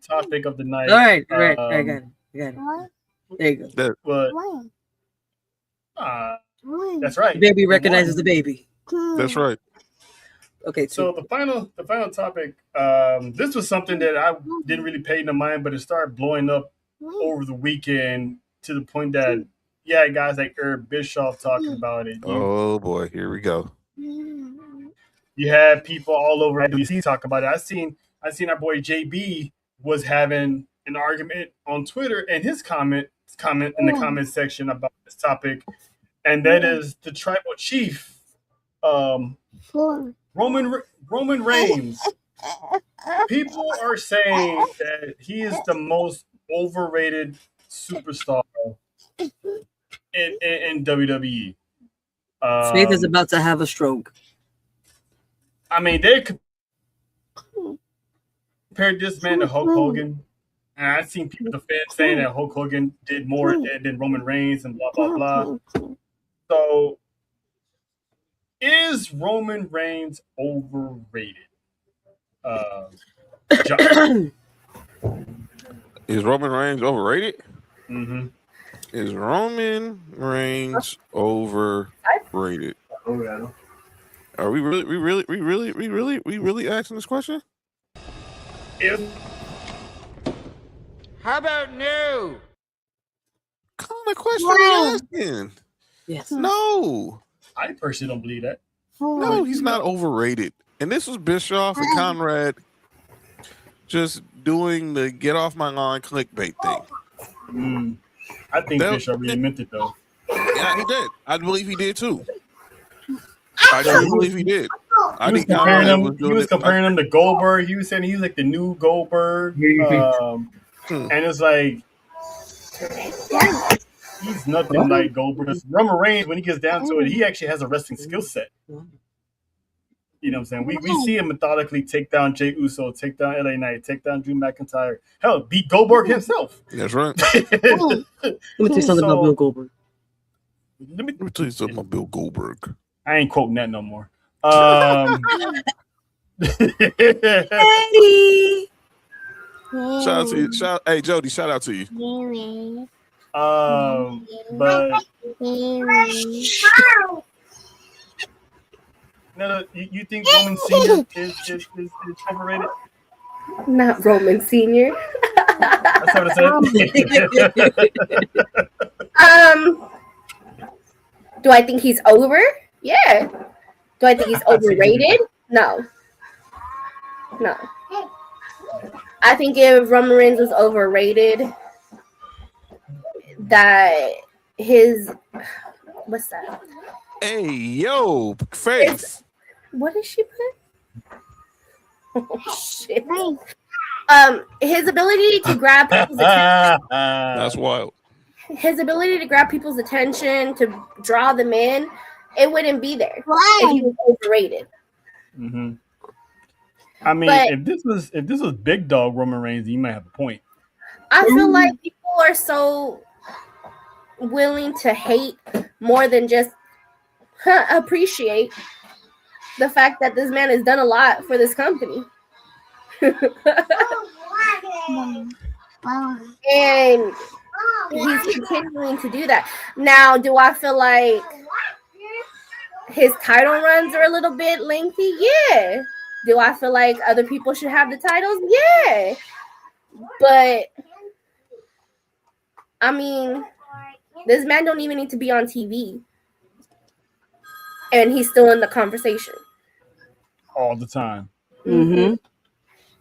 topic of the night. All right. I got it. There you go. That's right. The baby recognizes the baby. That's right. Okay. So the final topic. This was something that I didn't really pay no mind, but it started blowing up over the weekend to the point that guys like Eric Bischoff talking about it. Oh boy, here we go. You had people all over WC talk about it. I seen our boy JB was having an argument on Twitter and his comment in the comment section about this topic, and that is the tribal chief, Roman Reigns. People are saying that he is the most overrated superstar in WWE. Faith is about to have a stroke. I mean, they compared this man to Hulk Hogan, and I've seen people, the fans, saying that Hulk Hogan did more than Roman Reigns and blah blah blah. So, is Roman Reigns overrated? Is Roman Reigns overrated? Mm-hmm. Is Roman Reigns overrated? Are we really asking this question? How about no? What kind of question are you asking? Yes. No. I personally don't believe that. No, he's not overrated. And this was Bischoff and Conrad just doing the get off my lawn clickbait thing. I think Bischoff really meant it though. Yeah, he did. I believe he did too. I do believe he did. He was comparing him to Goldberg. He was saying he's like the new Goldberg. And it's like he's nothing like Goldberg. Roman Reigns, when he gets down to it, he actually has a wrestling skill set. You know what I'm saying? We see him methodically take down Jey Uso, take down LA Knight, take down Drew McIntyre. Hell, beat Goldberg himself. That's right. Let me tell you something about Bill Goldberg. Let me tell you something about Bill Goldberg. I ain't quoting that no more. Shout out to you. Hey Jody, shout out to you. But no, you think Roman Senior is overrated? Not Roman Senior. That's what it said. Do I think he's over? Yeah. Do I think he's overrated? No. No. I think if Roman Reigns was overrated, that his what's that? Hey, yo, Faith. What did she put? Oh shit. His ability to grab people's attention. That's wild. His ability to grab people's attention, to draw them in, it wouldn't be there if he was overrated. Mm-hmm. I mean, But if this was big dog Roman Reigns, you might have a point. I feel like people are so willing to hate more than just appreciate the fact that this man has done a lot for this company. And he's continuing to do that. Now, do I feel like his title runs are a little bit lengthy? Yeah. Do I feel like other people should have the titles? Yeah. But I mean, this man don't even need to be on TV. And he's still in the conversation. All the time. Mm-hmm.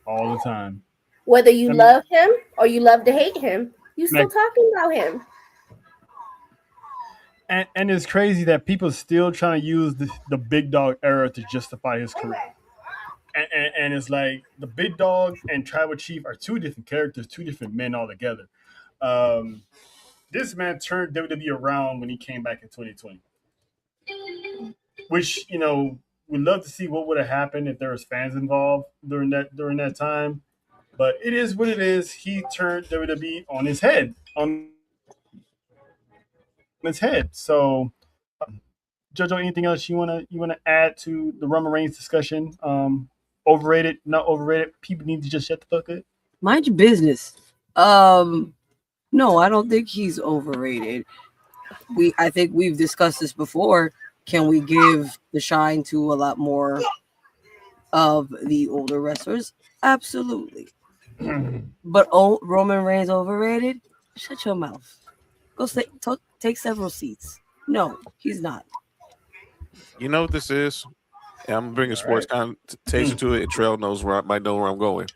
All the time. Whether you love him or you love to hate him, you still talking about him. And it's crazy that people are still trying to use the big dog era to justify his career. And it's like the big dog and Tribal Chief are two different characters, two different men altogether. This man turned WWE around when he came back in 2020. Which, we'd love to see what would have happened if there was fans involved during that time. But it is what it is. He turned WWE on his head. So, Jojo, anything else you wanna add to the Roman Reigns discussion? Overrated, not overrated. People need to just shut the fuck up. Mind your business. No, I don't think he's overrated. I think we've discussed this before. Can we give the shine to a lot more of the older wrestlers? Absolutely. But Roman Reigns overrated? Shut your mouth. Go take several seats. No, he's not. You know what this is? And I'm bringing sports connotation to it, and Trail might know where I'm going.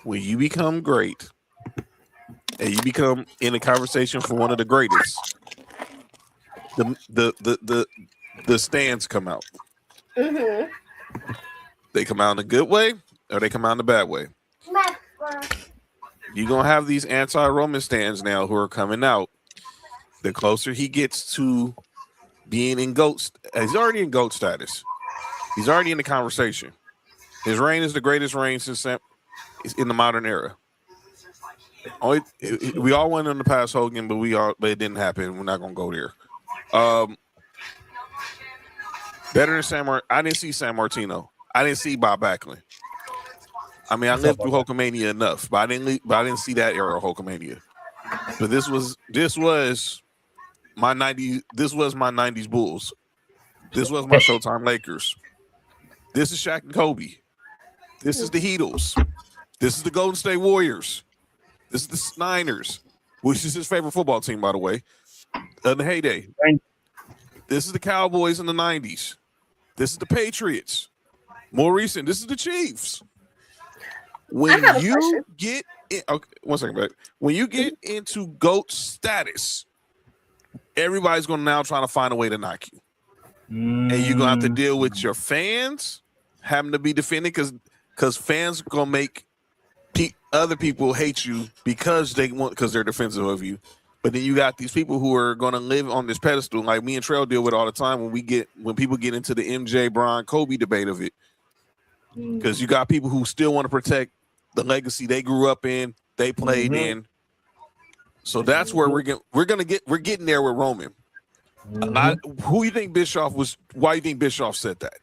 When you become great, and you become in a conversation for one of the greatest, the stands come out. Mm-hmm. They come out in a good way, or they come out in a bad way. You're gonna have these anti-Roman stands now who are coming out. The closer he gets to being in GOAT, he's already in GOAT status. He's already in the conversation. His reign is the greatest reign since in the modern era. We all went on the past Hogan, but it didn't happen. We're not gonna go there. Better than San Martino. I didn't see San Martino. I didn't see Bob Backlund. I mean, I lived through Hulkamania enough, but I didn't see that era of Hulkamania. But this was my 90s. This was my 90s Bulls. This was my Showtime Lakers. This is Shaq and Kobe. This is the Heatles. This is the Golden State Warriors. This is the Niners, which is his favorite football team, by the way, in the heyday. This is the Cowboys in the 90s. This is the Patriots. More recent, this is the Chiefs. When you get in, okay, one second, babe. When you get into GOAT status, everybody's going to now try to find a way to knock you. And you're going to have to deal with your fans having to be defended because fans are going to make other people hate you because they're defensive of you. But then you got these people who are going to live on this pedestal, like me and Trail deal with all the time when people get into the MJ, Bron, Kobe debate of it. Because you got people who still want to protect the legacy they grew up in, they played in. So that's where we're getting there with Roman. Who you think Bischoff was? Why you think Bischoff said that?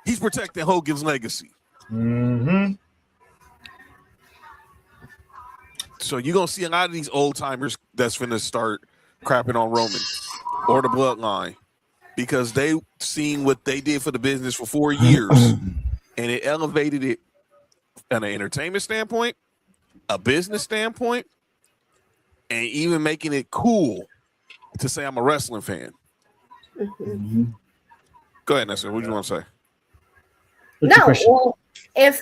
He's protecting Hogan's legacy. So you're gonna see a lot of these old timers that's finna start crapping on Roman or the bloodline because they seen what they did for the business for 4 years, and it elevated it on an entertainment standpoint, a business standpoint, and even making it cool to say I'm a wrestling fan. Go ahead, Nessa. What do you want to say? No, well, if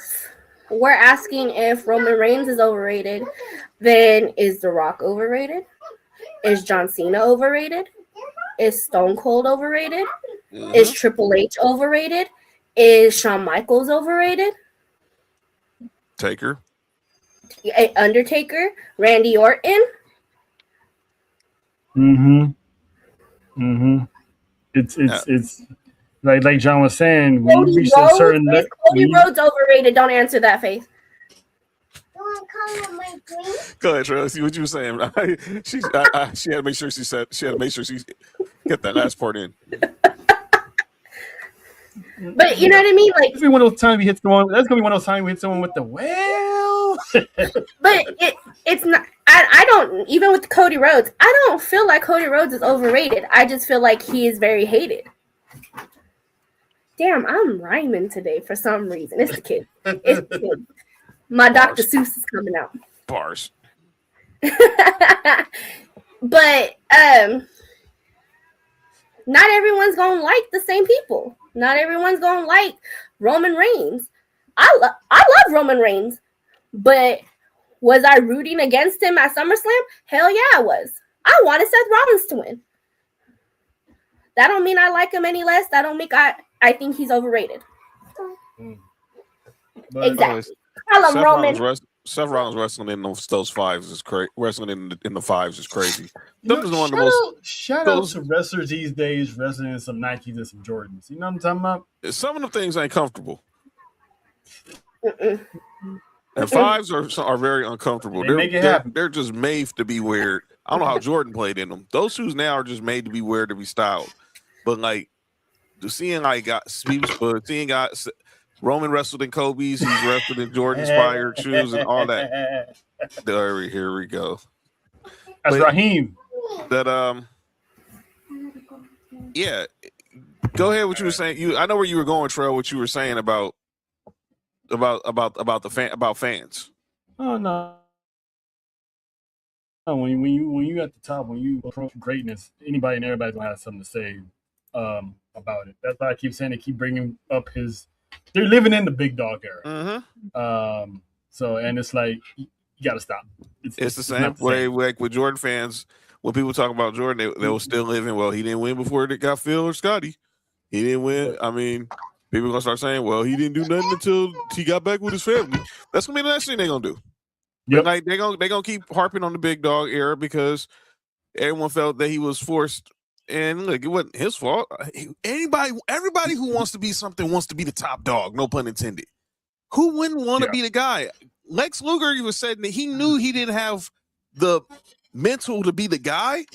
we're asking if Roman Reigns is overrated, then is The Rock overrated? Is John Cena overrated? Is Stone Cold overrated? Is Triple H overrated? Is Shawn Michaels overrated? Taker. Undertaker? Randy Orton? It's like John was saying, when Cody you reach a Rhodes? certain Is Cody Rhodes overrated? Don't answer that, Faith. Go ahead, Trey. See what you were saying. She had to make sure she get that last part in. But you know what I mean? Like, That's gonna be one of those times we hit someone. That's gonna be one of those times we hit someone with the well. but it's not. I don't, even with Cody Rhodes, I don't feel like Cody Rhodes is overrated. I just feel like he is very hated. Damn, I'm rhyming today for some reason. It's the kid. It's the kid. My Dr. Seuss is coming out. Bars. But not everyone's gonna like the same people. Not everyone's gonna like Roman Reigns. I love Roman Reigns, but was I rooting against him at SummerSlam? Hell yeah, I was. I wanted Seth Rollins to win. That don't mean I like him any less. That don't mean I think he's overrated. Exactly. Tell him, Roman. Seth Rollins wrestling in those fives is crazy. Wrestling in the fives is crazy. Shout out to wrestlers these days wrestling in some Nikes and some Jordans. You know what I'm talking about? Some of the things ain't comfortable. And fives are very uncomfortable. They're just made to be weird. I don't know how Jordan played in them. Those shoes now are just made to be weird, to be styled. But like, seeing Roman wrestled in Kobe's, he's wrestled in Jordan-inspired shoes and all that. Here we go. That's Raheem. Yeah. Go ahead. What you were saying? I know where you were going, Trell. What you were saying about fans. Oh no. When you at the top, when you approach greatness, anybody and everybody's gonna have something to say about it. That's why I keep saying they keep bringing up they're living in the big dog era. So, and it's like, you got to stop. It's the same way like with Jordan fans. When people talk about Jordan, they were still living. Well, he didn't win before they got Phil or Scotty. He didn't win. I mean, people are gonna start saying, "Well, he didn't do nothing until he got back with his family." That's gonna be the next thing they're gonna do. Yep. Like they're gonna keep harping on the big dog era because everyone felt that he was forced. And look, it wasn't his fault. Everybody who wants to be something wants to be the top dog. No pun intended. Who wouldn't want to be the guy? Lex Luger even said that he knew he didn't have the mental to be the guy.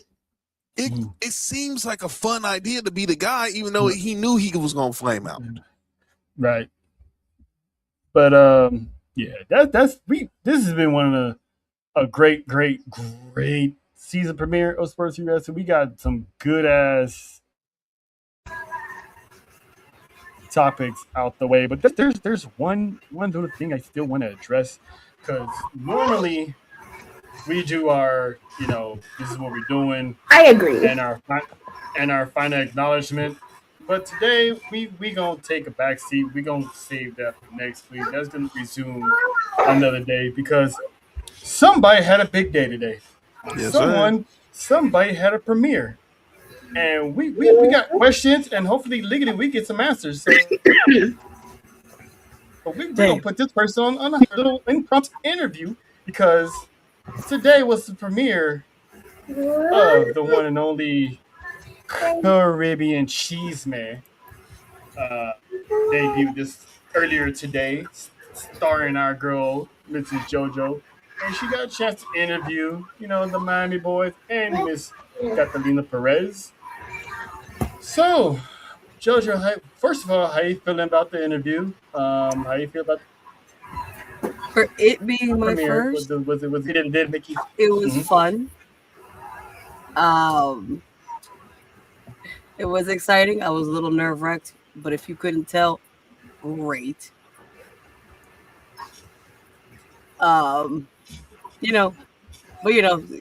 It seems like a fun idea to be the guy, even though he knew he was gonna flame out. Right. But yeah, this has been one of a great season premiere of Sports4U Wrestling. We got some good ass topics out the way, but there's one little thing I still want to address, because normally we do our, this is what we're doing. I agree. And our final acknowledgement. But today we gonna take a back seat. We gonna save that for next week. That's gonna resume another day, because somebody had a big day today. Yes, somebody had a premiere, and we got questions, and hopefully legally we get some answers. So, but we're gonna put this person on a little impromptu interview, because today was the premiere of the one and only Caribbean Cheeseman. Debuted this earlier today, starring our girl Mrs. JoJo. And she got a chance to interview, the Miami boys and Miss Catalina Perez. So, JoJo, first of all, how you feeling about the interview? How you feel about for it being my premiere? first? It was fun. It was exciting. I was a little nerve-wracked, but if you couldn't tell, great.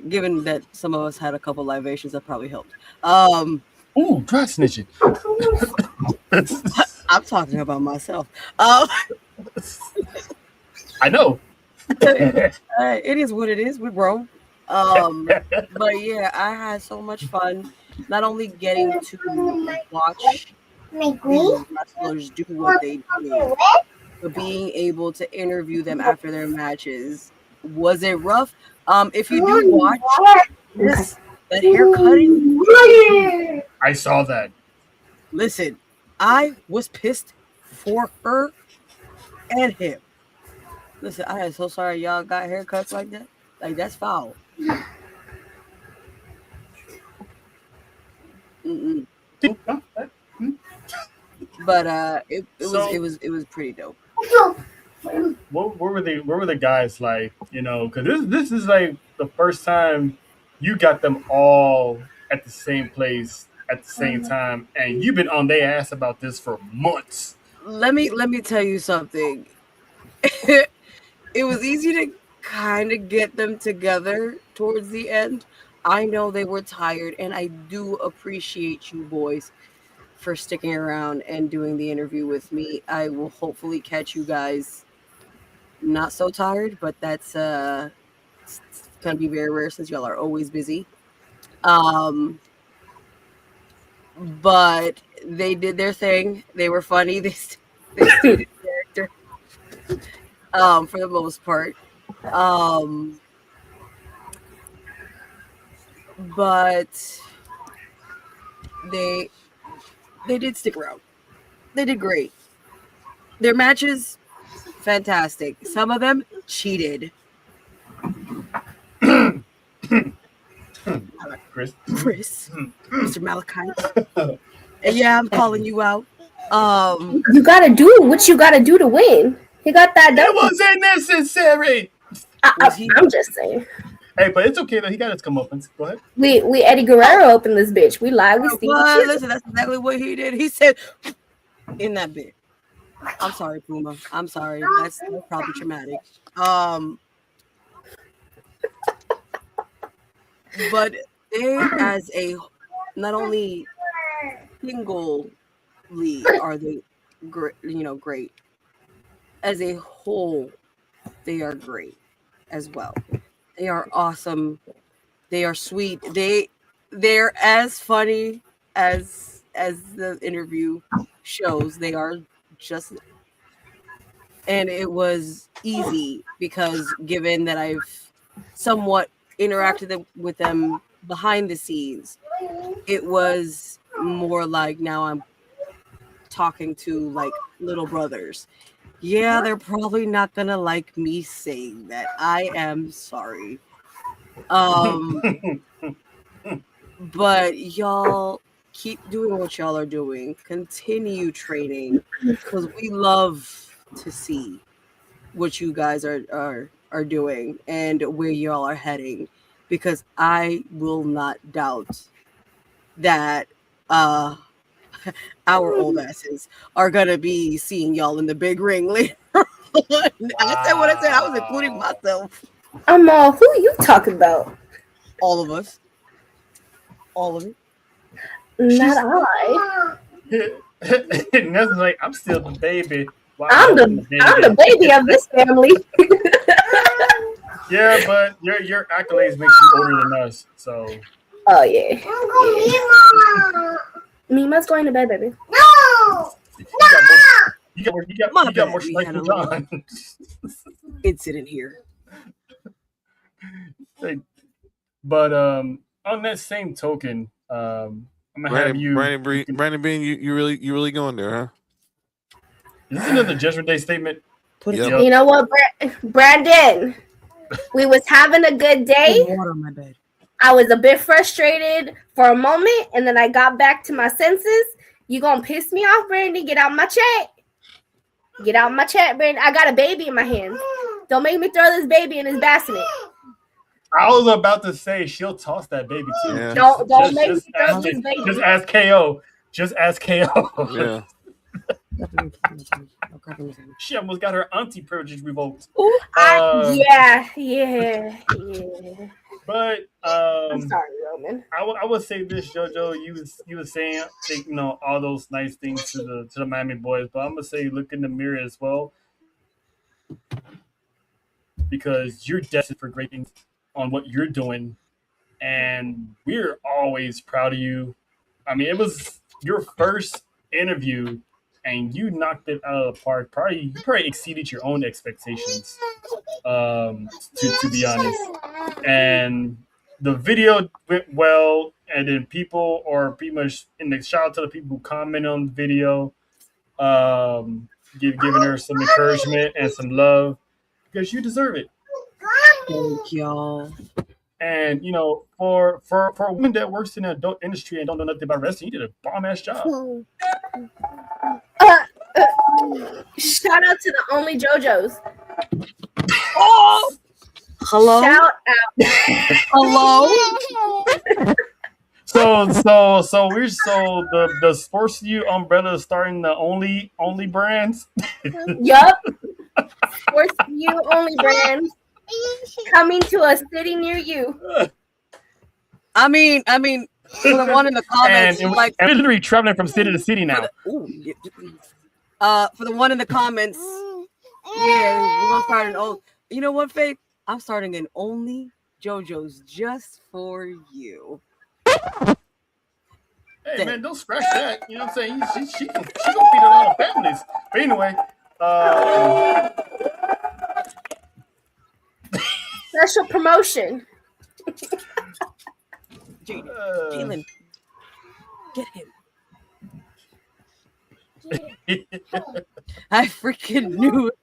Given that some of us had a couple libations, that probably helped. Ooh, dry snitching. I'm talking about myself. I know. It is what it is. We're grown. But yeah, I had so much fun. Not only getting to watch these wrestlers do what they do, but being able to interview them after their matches. Was it rough? If you do watch this, that hair cutting, I saw that. listen, I was pissed for her and him. Listen, I am so sorry y'all got haircuts like that. Like that's foul. Mm-mm. But it was pretty dope. What were they? What were the guys like? You know, because this is like the first time you got them all at the same place at the same time, and you've been on their ass about this for months. Let me tell you something. It was easy to kind of get them together towards the end. I know they were tired, and I do appreciate you boys for sticking around and doing the interview with me. I will hopefully catch you guys not so tired, but that's it's gonna be very rare since y'all are always busy. But they did their thing. They were funny. They stayed in character. For the most part. But they did stick around. They did great. Their matches, fantastic. Some of them cheated. Chris, Mr. Malachi. And yeah, I'm calling you out. You gotta do what you gotta do to win. He got that that done. wasn't necessary. I'm just saying. Hey, but it's okay though. He got his comeuppance. Go ahead. We Eddie Guerrero opened this bitch. We lied. We steal. Well, listen, that's exactly what he did. He said in that bit. I'm sorry, Puma. I'm sorry. That's probably traumatic. But they, as a not only singly are they great, great. As a whole, they are great as well. They are awesome. They are sweet. They're as funny as the interview shows. They are just, and it was easy because given that I've somewhat interacted with them behind the scenes, it was more like now I'm talking to like little brothers. Yeah, they're probably not gonna like me saying that. I am sorry. But y'all keep doing what y'all are doing. Continue training because we love to see what you guys are doing and where y'all are heading. Because I will not doubt that our old asses are gonna be seeing y'all in the big ring later. I said what I said. I was including myself. Who are you talking about? All of us. All of it. Not I. And that's like I'm still the baby. Wow, I'm the baby of this family. Yeah, but your accolades make you older than us. So. Oh yeah. Mima's going to bed, baby. No. You got more strength than John. Incident here. But on that same token, I'm gonna have you, Brandon Bean. You really going there, huh? Is this another Judgment Day statement? You know what, Brandon? We was having a good day. Water on my bed. I was a bit frustrated for a moment, and then I got back to my senses. You gonna piss me off, Brandon? Get out my chat. Get out my chat, Brandon. I got a baby in my hands. Don't make me throw this baby in his bassinet. I was about to say she'll toss that baby too. Yeah. Don't make me throw this baby. Just ask KO. Just ask KO. Yeah. She almost got her auntie privilege revoked. Yeah. But I'm sorry, Roman. I would say this, JoJo. You was saying all those nice things to the Miami boys, but I'm gonna say look in the mirror as well. because you're destined for great things on what you're doing, and we're always proud of you. I mean, it was your first interview, and you knocked it out of the park. You probably exceeded your own expectations, to be honest. And the video went well, and then people are pretty much in the shout out to the people who comment on the video, giving her some encouragement and some love because you deserve it. Thank y'all. And you know, for a woman that works in the adult industry and don't know nothing about wrestling, you did a bomb ass job. Shout out to the only JoJo's. Oh, hello. Shout out. Hello. So the Sports U umbrella is starting the only brands. Yup. Sports U only brand coming to a city near you. I mean, for the one in the comments, and like, literally traveling from city to city now. For the one in the comments, yeah, we're gonna start an old. You know what, Faith? I'm starting an only JoJo's just for you. Hey man, don't scratch that. You know what I'm saying? She gonna feed a lot of families. But anyway, Special promotion. Jalen, get him. I freaking knew it.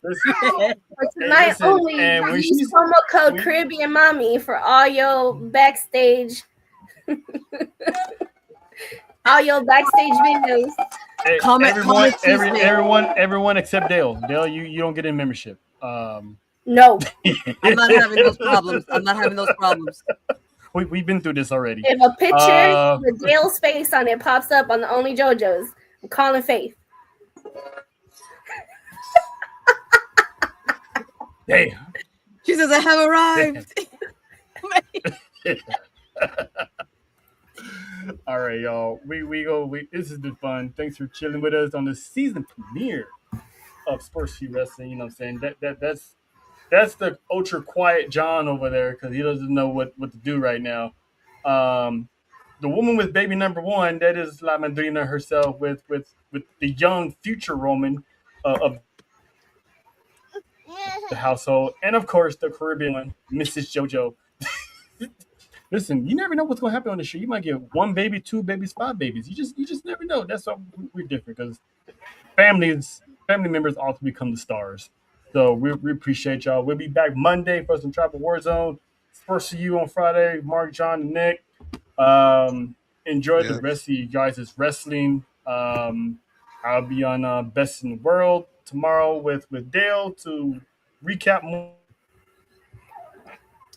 For tonight only, use promo code Caribbean Mommy for all your backstage, all your backstage videos. Hey, everyone except Dale. Dale, you don't get a membership. No. I'm not having those problems. We've been through this already. If a picture with Dale's face on it pops up on the only JoJo's, I'm calling Faith. Hey. She says, I have arrived. All right, y'all. This has been fun. Thanks for chilling with us on the season premiere of Sports4U Wrestling. You know what I'm saying? That's the ultra quiet John over there because he doesn't know what to do right now. The woman with baby number one, that is La Madrina herself with the young future Roman of the household, and of course the Caribbean one, Mrs. JoJo. Listen, you never know what's gonna happen on the show. You might get one baby, two babies, five babies. You just never know. That's why we're different because family members ought to become the stars. So we appreciate y'all. We'll be back Monday for some Tribal Warzone. Sports4U on Friday. Mark, John, and Nick. Enjoy the rest of you guys' wrestling. I'll be on Best in the World tomorrow with Dale to recap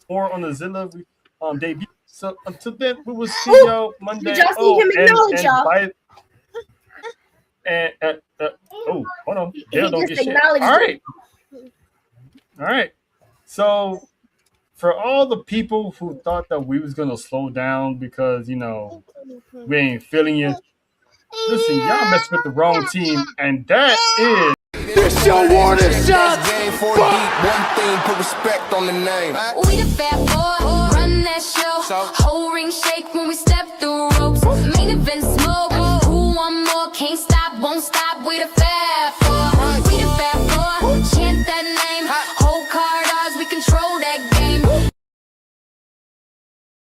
more on the Zilla debut. So until then, we will see y'all Monday. Did y'all see him acknowledge y'all? Hold on. Dale don't get shit. All right. So for all the people who thought that we was gonna slow down because we ain't feeling you, listen, y'all messed with the wrong team, and that is. This your water shot. Game 4 deep, one thing, put respect on the name. We the fat boy, run that show. Whole ring shake when we step through.